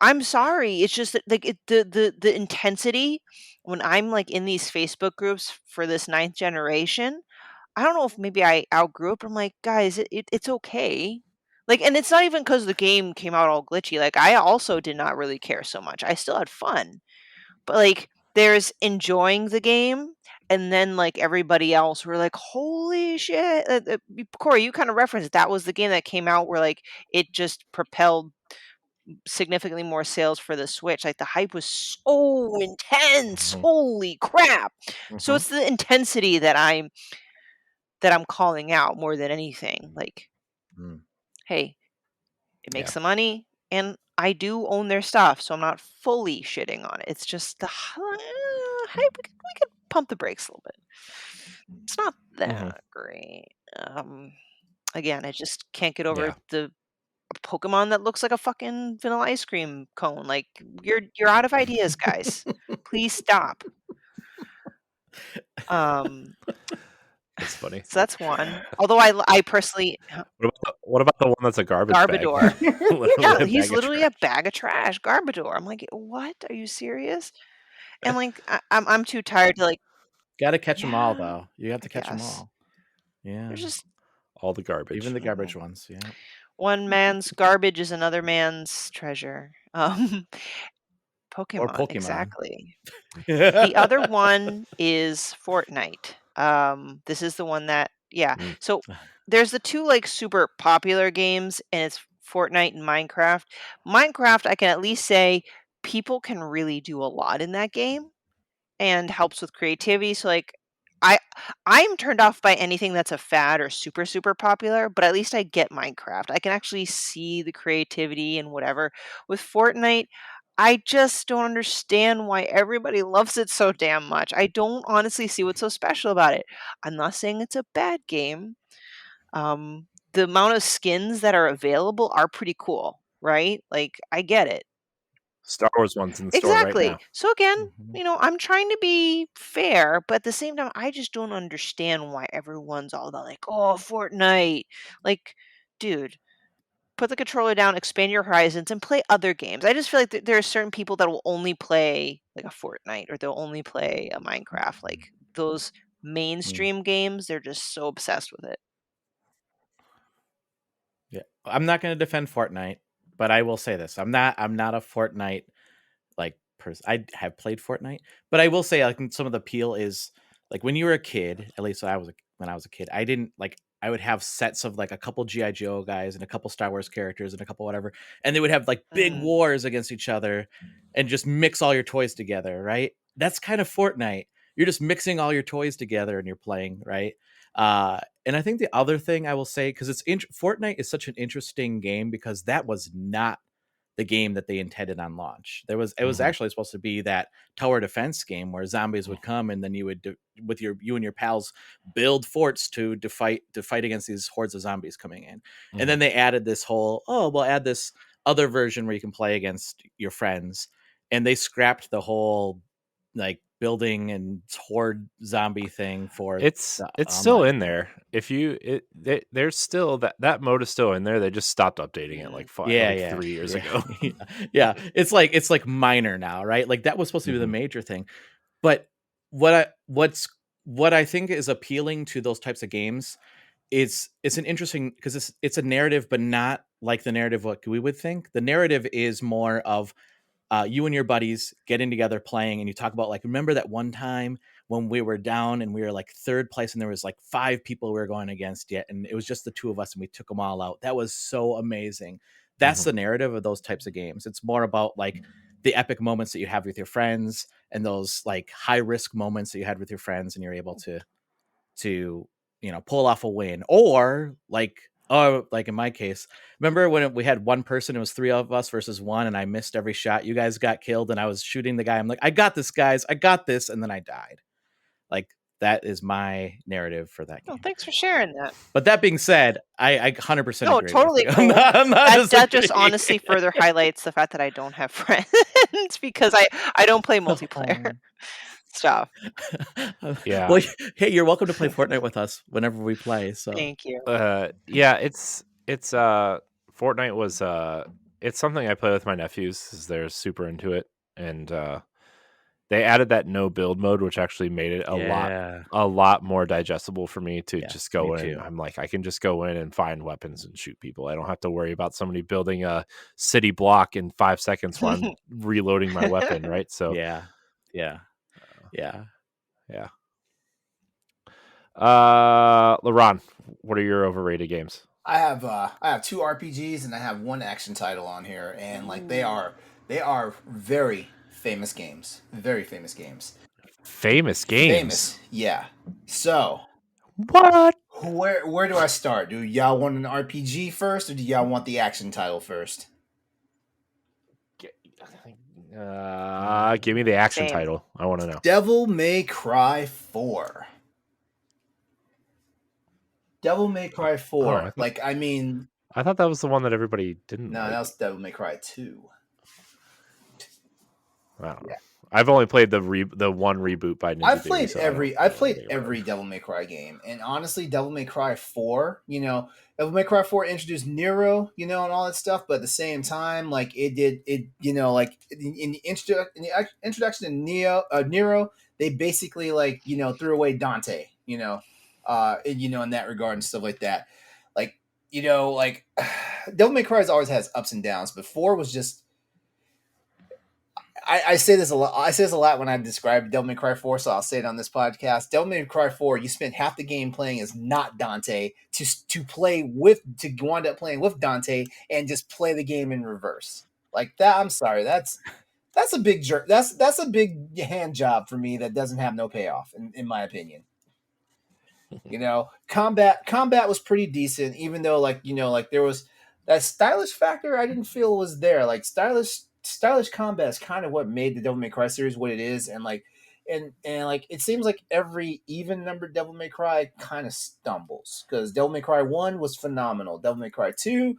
I'm sorry. It's just that, like the intensity when I'm like in these Facebook groups for this 9th generation. I don't know if maybe I outgrew it, but I'm like, guys, it's okay. Like, and it's not even because the game came out all glitchy. Like, I also did not really care so much. I still had fun, but like, there's enjoying the game, and then like everybody else were like, holy shit! Corey, you kind of referenced that was the game that came out where like it just propelled significantly more sales for the Switch. Like the hype was so intense. Holy crap! So it's the intensity that I'm calling out more than anything. Like, hey, it makes some money, and I do own their stuff, so I'm not fully shitting on it. It's just the hype. We could pump the brakes a little bit. It's not that great. Again, I just can't get over the Pokemon that looks like a fucking vanilla ice cream cone. Like, you're out of ideas, guys. Please stop. That's funny. So that's one. Although I personally, What about the one that's a garbage Garbodor. bag? Yeah, he's literally a bag of trash. Garbodor. I'm like, what? Are you serious? And like, I'm too tired to like. Got to catch them all, though. You have to catch them all. Yeah. There's just all the garbage, even the garbage ones. Yeah. One man's garbage is another man's treasure. Pokemon. Or Pokemon. Exactly. The other one is Fortnite. This is the one that Yeah. Mm. So there's the two like super popular games, and it's Fortnite and Minecraft. Minecraft, I can at least say people can really do a lot in that game and helps with creativity. So like I I'm turned off by anything that's a fad or super super popular, but at least I get Minecraft. I can actually see the creativity and whatever. With Fortnite, I just don't understand why everybody loves it so damn much. I don't honestly see what's so special about it. I'm not saying it's a bad game. The amount of skins that are available are pretty cool, right? Like I get it. Star Wars one's in the store right Exactly. now. So again, Mhm. I'm trying to be fair, but at the same time, I just don't understand why everyone's all about like, oh, Fortnite. Like, dude, put the controller down, expand your horizons, and play other games. I just feel like there are certain people that will only play like a Fortnite or they'll only play a Minecraft. Like those mainstream games, they're just so obsessed with it. Yeah, I'm not going to defend Fortnite, but I will say this: I'm not a Fortnite like person. I have played Fortnite, but I will say like some of the appeal is like when you were a kid. At least when I was a kid, I didn't like. I would have sets of like a couple GI Joe guys and a couple Star Wars characters and a couple whatever, and they would have like big Mm. wars against each other, and just mix all your toys together. Right? That's kind of Fortnite. You're just mixing all your toys together and you're playing, right? And I think the other thing I will say, because Fortnite is such an interesting game because that was not the game that they intended on launch. It was Mhm. actually supposed to be that tower defense game where zombies would come and then you would with you and your pals build forts to fight against these hordes of zombies coming in. And then they added this whole we'll add this other version where you can play against your friends, and they scrapped the whole like building and horde zombie thing for It's the still online in there. If you there's still that mode is still in there. They just stopped updating it like yeah 3 years yeah ago. yeah it's like minor now, right? Like that was supposed to be the Mhm. major thing. But what I think is appealing to those types of games is it's an interesting because it's a narrative, but not like the narrative what we would think. The narrative is more of you and your buddies getting together playing, and you talk about like, remember that one time when we were down and we were like third place and there was like 5 people we were going against yet, and it was just the 2 of us and we took them all out. That was so amazing. That's Mhm. the narrative of those types of games. It's more about like the epic moments that you have with your friends and those like high risk moments that you had with your friends, and you're able to pull off a win. Or like in my case, remember when we had one person, it was 3 of us versus 1, and I missed every shot. You guys got killed and I was shooting the guy. I'm like, I got this, guys, I got this, and then I died. Like that is my narrative for that Oh, game. thanks for sharing that. But that being said, I 100% No, agree totally with you. cool. I'm not That just disagreeing. honestly further highlights the fact that I don't have friends because I don't play multiplayer stuff. Yeah. Well, hey, you're welcome to play Fortnite with us whenever we play. So Thank you. Yeah, it's Fortnite was it's something I play with my nephews as they're super into it, and they added that no build mode, which actually made it yeah, a lot more digestible for me to yeah, just me go in. too. I'm like, I can just go in and find weapons and shoot people. I don't have to worry about somebody building a city block in 5 seconds while I'm reloading my weapon, right? So Yeah, yeah, yeah. yeah. LeRon, what are your overrated games? I have 2 RPGs and I have 1 action title on here, and like they are very famous games. Very famous games. Famous games. Famous, yeah. So What? where do I start? Do y'all want an RPG first, or do y'all want the action title first? Give me the action Same. title. I want to know. Devil May Cry 4. Devil May Cry Oh, 4. Like, I mean, I thought that was the one that everybody didn't no, like. that was Devil May Cry 2. I don't know. Yeah. I've only played the one reboot by Ninja I've Theory, played so I don't I've know played anything about every it. Devil May Cry game, and honestly, Devil May Cry 4, Devil May Cry 4 introduced Nero, and all that stuff, but at the same time, like it did it, like in the introduction to Nero, they basically like threw away Dante, in that regard and stuff like that, like like Devil May Cry always has ups and downs, but 4 was just. I say this a lot. I say this a lot when I describe Devil May Cry 4, so I'll say it on this podcast. Devil May Cry 4, you spent half the game playing as not Dante to wind up playing with Dante and just play the game in reverse. Like that, I'm sorry. That's a big jerk. That's a big hand job for me that doesn't have no payoff, in my opinion. Combat was pretty decent, even though there was that stylish factor I didn't feel was there. Like stylish combat is kind of what made the Devil May Cry series what it is, and it seems like every even numbered Devil May Cry kind of stumbles, because Devil May Cry 1 was phenomenal. Devil May Cry 2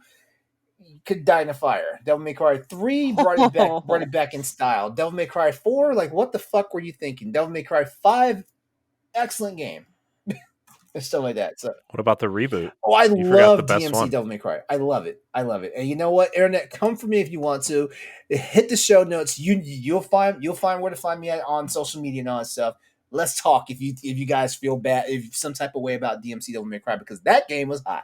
could die in a fire. Devil May Cry 3 brought it back in style. Devil May Cry 4, like what the fuck were you thinking? Devil May Cry 5, excellent game. And stuff like that. So, what about the reboot? Oh, I You forgot love the best DMC one. Devil May Cry. I love it. And you know what, Internet, come for me if you want to. Hit the show notes. You'll find where to find me on social media and all that stuff. Let's talk if you guys feel bad, if some type of way about DMC Devil May Cry, because that game was hot.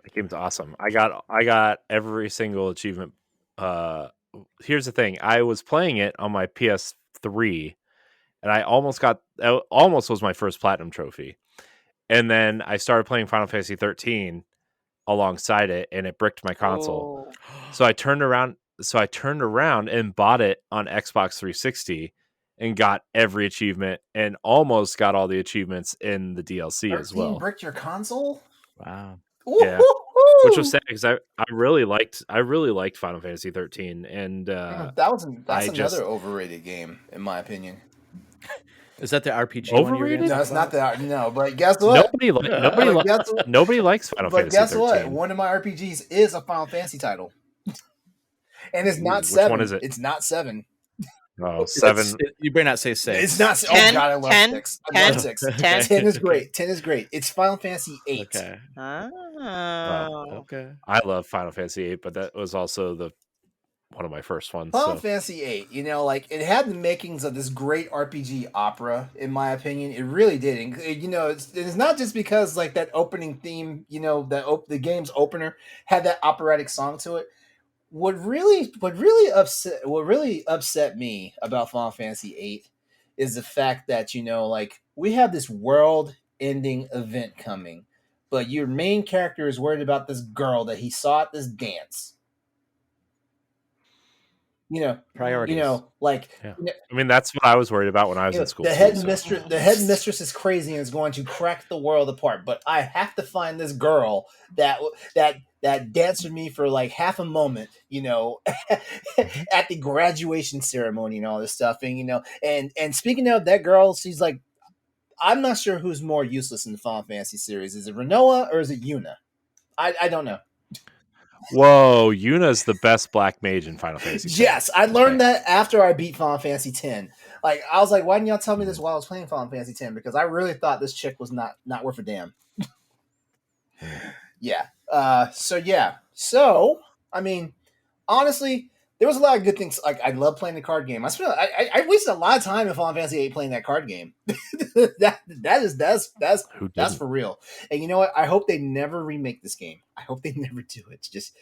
That game's awesome. I got every single achievement. Here's the thing: I was playing it on my PS3, and I almost was my first platinum trophy. And then I started playing Final Fantasy 13 alongside it, and it bricked my console. Oh. So I turned around and bought it on Xbox 360 and got every achievement and almost got all the achievements in the DLC as well. Bricked your console? Wow. Yeah. Which was sad because I really liked Final Fantasy 13, and that's another overrated game in my opinion. Is that the RPG overrated? No, it's not that. No, but guess what? Nobody likes Final Fantasy 13. But guess what? One of my RPGs is a Final Fantasy title, and it's not 7. Which one is it? It's not 7. Oh, 7. You better not say 6. It's not. 10, oh God, I love 10, 6. I 10, love 6. 10. 10 is great. 10 is great. It's Final Fantasy 8. Okay. Oh. Okay. I love Final Fantasy 8, but that was also one of my first ones. Final Fantasy 8, it had the makings of this great RPG opera, in my opinion. It really did. And, it's not just because that opening theme, the game's opener had that operatic song to it. What really upset me about Final Fantasy 8 is the fact that we have this world-ending event coming, but your main character is worried about this girl that he saw at this dance. Priorities. Yeah. I mean, that's what I was worried about when I was in school. The head mistress is crazy and is going to crack the world apart. But I have to find this girl that danced with me for half a moment, at the graduation ceremony and all this stuff. And speaking of that girl, she's I'm not sure who's more useless in the Final Fantasy series. Is it Rinoa or is it Yuna? I don't know. Whoa, Yuna's the best black mage in Final Fantasy X. Yes, I learned that after I beat Final Fantasy X. I was like, why didn't y'all tell me this while I was playing Final Fantasy X? Because I really thought this chick was not worth a damn. Yeah. So, I mean, honestly, there was a lot of good things. I love playing the card game. I wasted a lot of time in Final Fantasy VIII playing that card game. That's for real. And you know what? I hope they never remake this game. I hope they never do it. It's just.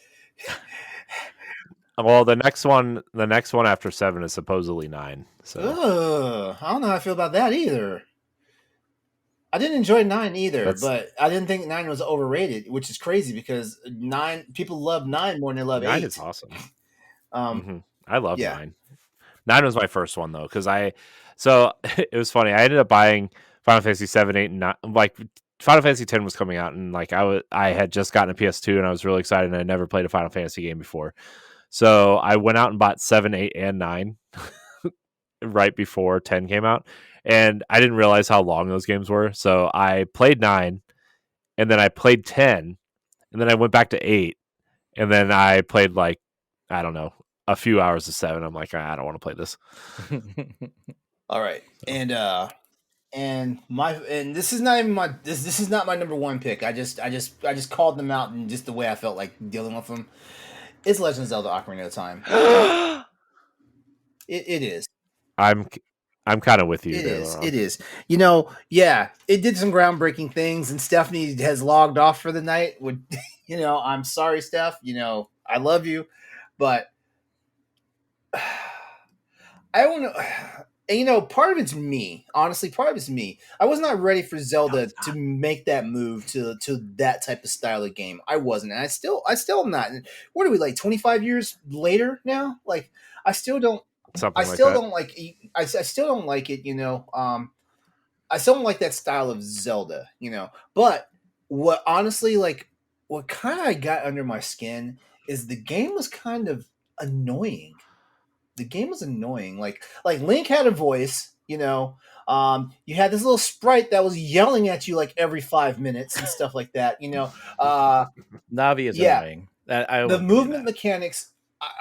Well, the next one after 7 is supposedly 9. So I don't know how I feel about that either. I didn't enjoy 9 either, but I didn't think 9 was overrated, which is crazy because 9 people love 9 more than they love 8. 9 is awesome. I love 9. 9 was my first one though, because so it was funny. I ended up buying Final Fantasy 7, 8, and 9. Final Fantasy 10 was coming out, and I had just gotten a PS2, and I was really excited, and I never played a Final Fantasy game before. So I went out and bought 7, 8, and 9 right before 10 came out, and I didn't realize how long those games were. So I played 9, and then I played 10, and then I went back to 8, and then I played I don't know, a few hours of 7. I'm like, I don't want to play this. All right, and this is not even this is not my number 1 pick. I just called them out and just the way I felt like dealing with them. It's Legend of Zelda: Ocarina of Time. It is. I'm kind of with you. It there, is. LeRon. It is. It did some groundbreaking things, and Stephanie has logged off for the night. I'm sorry, Steph. I love you, but I don't know. And, part of it's me. Honestly, part of it's me. I was not ready for Zelda to make that move to that type of style of game. I wasn't, and I still am not. And what are we, like 25 years later now? Like, I still don't. Something I like still that. don't like. I still don't like it. I still don't like that style of Zelda. But what honestly, like, what kind of got under my skin is the game was kind of annoying. The game was annoying. Like Link had a voice, you had this little sprite that was yelling at you like every 5 minutes and stuff like that. Navi is annoying. The movement mechanics,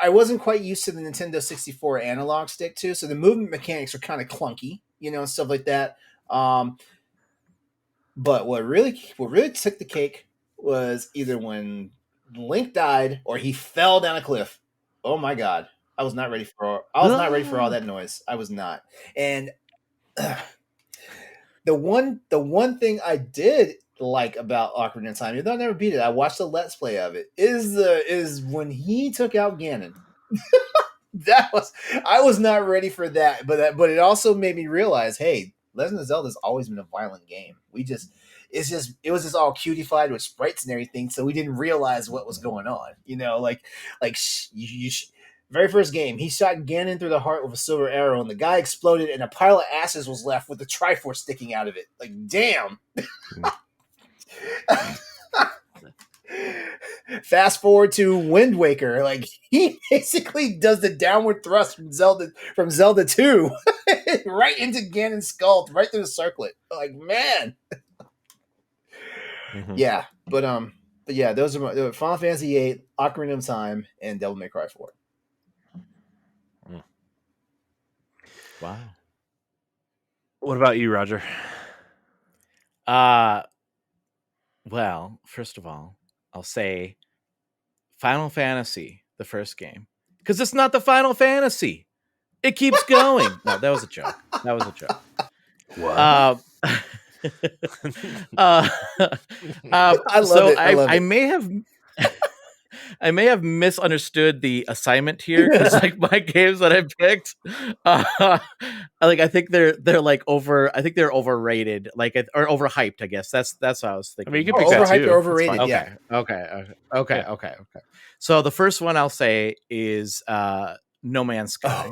I wasn't quite used to the Nintendo 64 analog stick too, so the movement mechanics are kind of clunky, and stuff like that. But what really took the cake was either when Link died or he fell down a cliff. Oh my god. I was not ready for all that noise. I was not. And the one thing I did like about Ocarina of Time, even though I never beat it, I watched a Let's Play of it, is when he took out Ganon. I was not ready for that, but it also made me realize, hey, Legend of Zelda has always been a violent game. It was just all cutified with sprites and everything, so we didn't realize what was going on. Very first game, he shot Ganon through the heart with a silver arrow, and the guy exploded, and a pile of ashes was left with the Triforce sticking out of it. Like, damn. Fast forward to Wind Waker, like he basically does the downward thrust from Zelda 2 right into Ganon's skull, right through the circlet. Like, man. Yeah, but yeah, those are my Final Fantasy VIII, Ocarina of Time, and Devil May Cry 4. Wow. What about you, Roger? Well, first of all, I'll say Final Fantasy, the first game, because it's not the Final Fantasy. It keeps going. No, that was a joke. What? I love it. I may have misunderstood the assignment here because like my games that I picked, I think they're like I think they're overrated, or overhyped. I guess that's what I was thinking. I mean, you can pick that overhyped too. or overrated. Okay. Yeah. Okay. So the first one I'll say is No Man's Sky.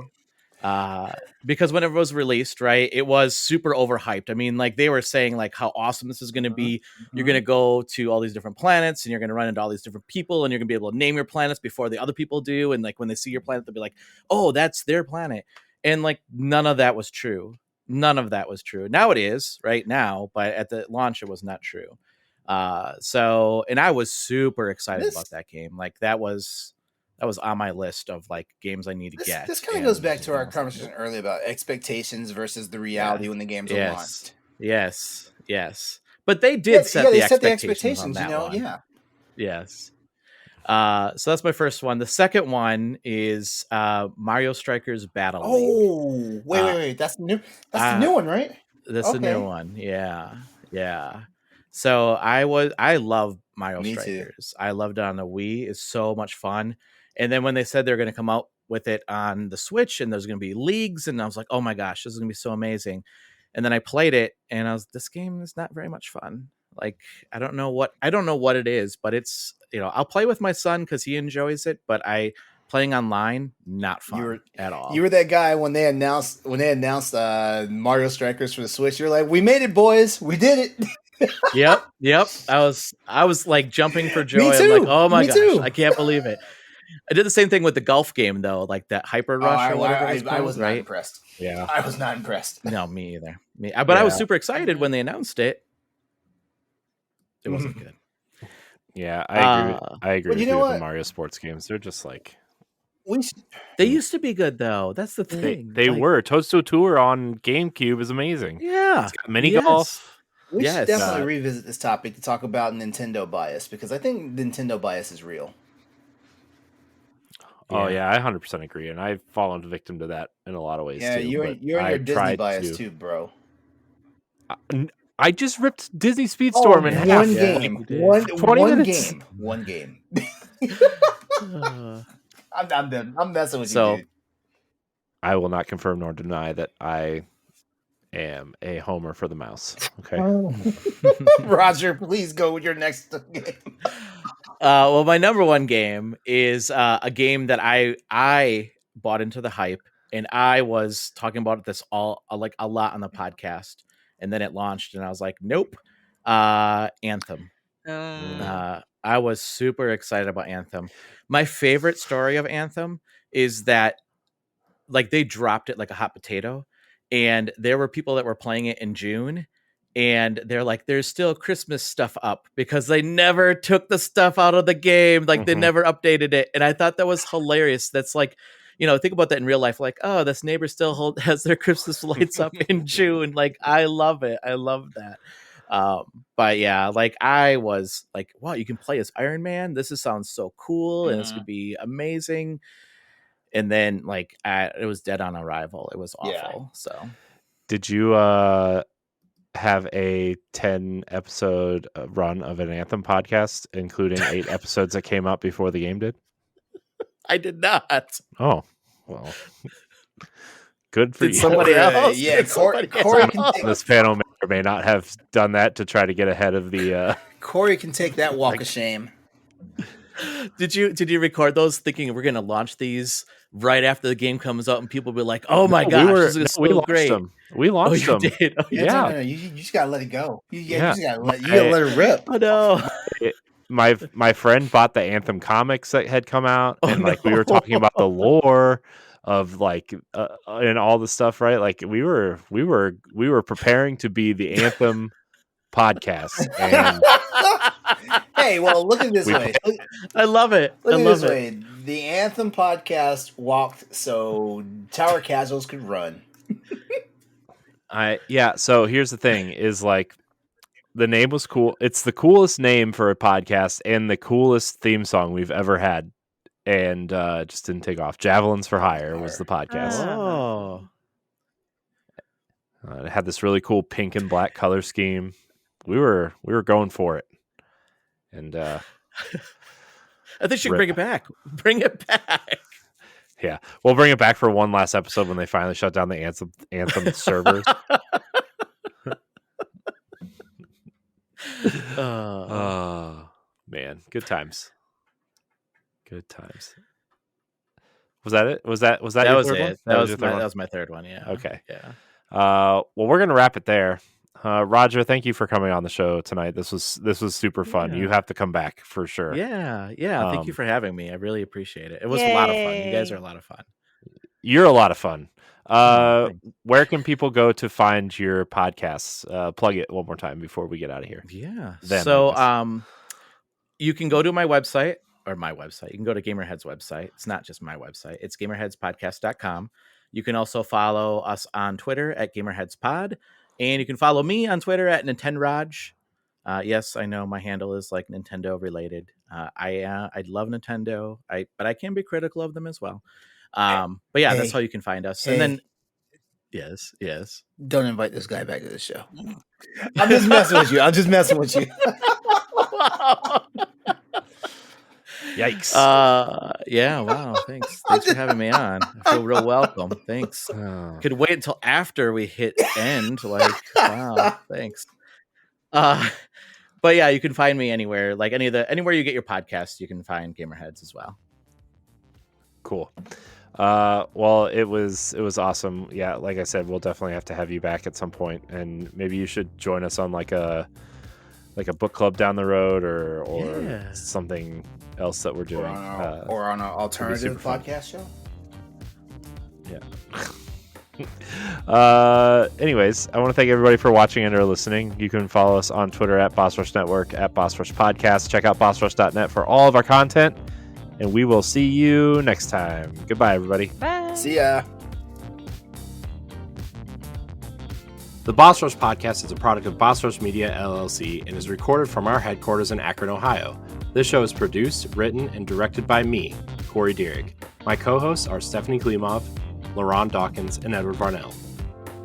Because when it was released, right, it was super overhyped. I mean, like they were saying like how awesome this is going to be. You're going to go to all these different planets and you're going to run into all these different people and you're going to be able to name your planets before the other people do. And like when they see your planet, they'll be like, oh, that's their planet. And like none of that was true. Now it is right now, but at the launch, it was not true. And I was super excited about that game. Like that was on my list of like games I need to get. This kind of goes back to our conversation earlier about expectations versus the reality when the games are launched. Yes. But they did set the expectations on that one. Yeah. Yes. So that's my first one. The second one is Mario Strikers Battle League. Oh, wait. That's the new one, right? That's the new one. Yeah. So I love Mario Strikers. Too. I loved it on the Wii. It's so much fun. And then when they said they're going to come out with it on the Switch and there's going to be leagues, and I was like, oh my gosh, this is going to be so amazing. And then I played it and this game is not very much fun. Like, I don't know what it is, but it's, I'll play with my son because he enjoys it, but playing online, not fun at all. You were that guy when they announced Mario Strikers for the Switch. You're like, we made it, boys. We did it. Yep. I was like jumping for joy. Me too. I'm like, oh my gosh, too. I can't believe it. I did the same thing with the golf game though, like that Hyper Rush or whatever. I was not impressed. Yeah, I was not impressed. No, me either. But I was super excited when they announced it. It wasn't good. Yeah, I agree with you with the Mario sports games. They're just like they used to be good though. That's the thing. They were. Toadstool Tour on GameCube is amazing. Yeah, it's got mini golf. We should definitely revisit this topic to talk about Nintendo bias, because I think Nintendo bias is real. Oh yeah, I 100% agree, and I've fallen victim to that in a lot of ways. Yeah, too, you're in your Disney bias too, bro. I just ripped Disney Speedstorm in half. One game. I'm done. I'm messing with you, dude. I will not confirm nor deny that I am a homer for the mouse. Okay. Roger, please go with your next game. Well, my number one game is a game that I bought into the hype, and I was talking about this a lot on the podcast, and then it launched, and I was like, nope. Anthem. I was super excited about Anthem. My favorite story of Anthem is that like they dropped it like a hot potato, and there were people that were playing it in June, and they're like, there's still Christmas stuff up because they never took the stuff out of the game. Like they never updated it. And I thought that was hilarious. That's like, you know, think about that in real life. Like, oh, this neighbor still has their Christmas lights up in June. Like, I love it. I love that. But yeah, like I was like, wow, you can play as Iron Man. Sounds so cool. And this could be amazing. And then like, it was dead on arrival. It was awful. Yeah. So did you, have a 10 episode run of an Anthem podcast, including 8 episodes that came out before the game did? I did not. Oh, well, good for Did you. somebody else? Yeah, Did somebody Corey else? can take, This panel may or may not have done that to try to get ahead of the. Corey can take that walk of shame. Did you record those thinking we're going to launch these right after the game comes out and people will be like, oh my gosh, this is we so launched great. them. We launched them. Did? Oh, Yeah. No, you just gotta let it go. You just gotta let it rip. Oh no. My friend bought the Anthem comics that had come out, and like we were talking about the lore of like and all the stuff, right? Like we were preparing to be the Anthem podcast. And hey, well, look at it this way. I love it. Look I at it love this it. way. The Anthem podcast walked so Tower Casuals could run. So here's the thing is like the name was cool. It's the coolest name for a podcast and the coolest theme song we've ever had, and just didn't take off. Javelins for Hire was the podcast. Oh. It had this really cool pink and black color scheme. We were going for it, and I think you should bring it back. Bring it back. Yeah, we'll bring it back for one last episode when they finally shut down the Anthem servers. Oh man, good times. Good times. Was that it? Was that That your was third it. one? That was my third one. Yeah. Okay. Yeah. Well, we're gonna wrap it there. Roger, thank you for coming on the show tonight. This was super fun. Yeah. You have to come back for sure. Yeah. Thank you for having me. I really appreciate it. It was a lot of fun. You guys are a lot of fun. You're a lot of fun. Where can people go to find your podcasts? Plug it one more time before we get out of here. Yeah. Then, you can go to my website. You can go to Gamerheads website. It's not just my website. It's gamerheadspodcast.com. You can also follow us on Twitter at GamerheadsPod. And you can follow me on Twitter at NintendoRaj. Yes, I know my handle is like Nintendo related. I love Nintendo, but I can be critical of them as well. But yeah, that's how you can find us. And then, yes. Don't invite this guy back to the show. I'm just messing with you. Yikes. Yeah, wow, thanks. Thanks for having me on. I feel real welcome. Thanks. Could wait until after we hit end. Like, wow, thanks. But yeah, you can find me anywhere. Like anywhere you get your podcasts, you can find Gamerheads as well. Cool. Well, it was awesome. Yeah, like I said, we'll definitely have to have you back at some point, and maybe you should join us on like a book club down the road or something else that we're doing, or on an alternative podcast show. Yeah. Anyways, I want to thank everybody for watching and or listening. You can follow us on Twitter at Boss Rush Network, at Boss Rush Podcast. Check out bossrush.net for all of our content, and we will see you next time. Goodbye, everybody. Bye. See ya. The Boss Rush Podcast is a product of Boss Rush Media, LLC, and is recorded from our headquarters in Akron, Ohio. This show is produced, written, and directed by me, Corey Dierig. My co-hosts are Stephanie Klimov, LeRon Dawkins, and Edward Barnell.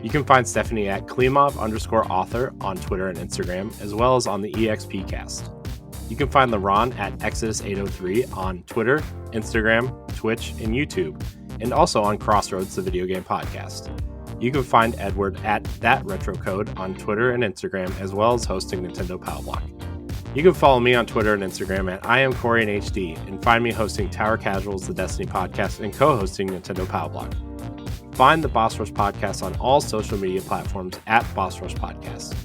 You can find Stephanie at Klimov_author on Twitter and Instagram, as well as on the EXPcast. You can find LeRon at Exodus803 on Twitter, Instagram, Twitch, and YouTube. and also on Crossroads, the video game podcast. You can find Edward at ThatRetroCode on Twitter and Instagram, as well as hosting Nintendo Power Block. You can follow me on Twitter and Instagram at IamCorianHD, and find me hosting Tower Casuals, the Destiny podcast, and co-hosting Nintendo Power Block. Find the Boss Rush Podcast on all social media platforms at Boss Rush Podcast.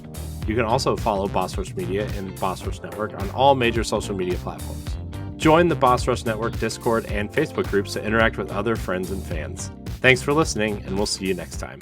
You can also follow Boss Rush Media and Boss Rush Network on all major social media platforms. Join the Boss Rush Network Discord and Facebook groups to interact with other friends and fans. Thanks for listening, and we'll see you next time.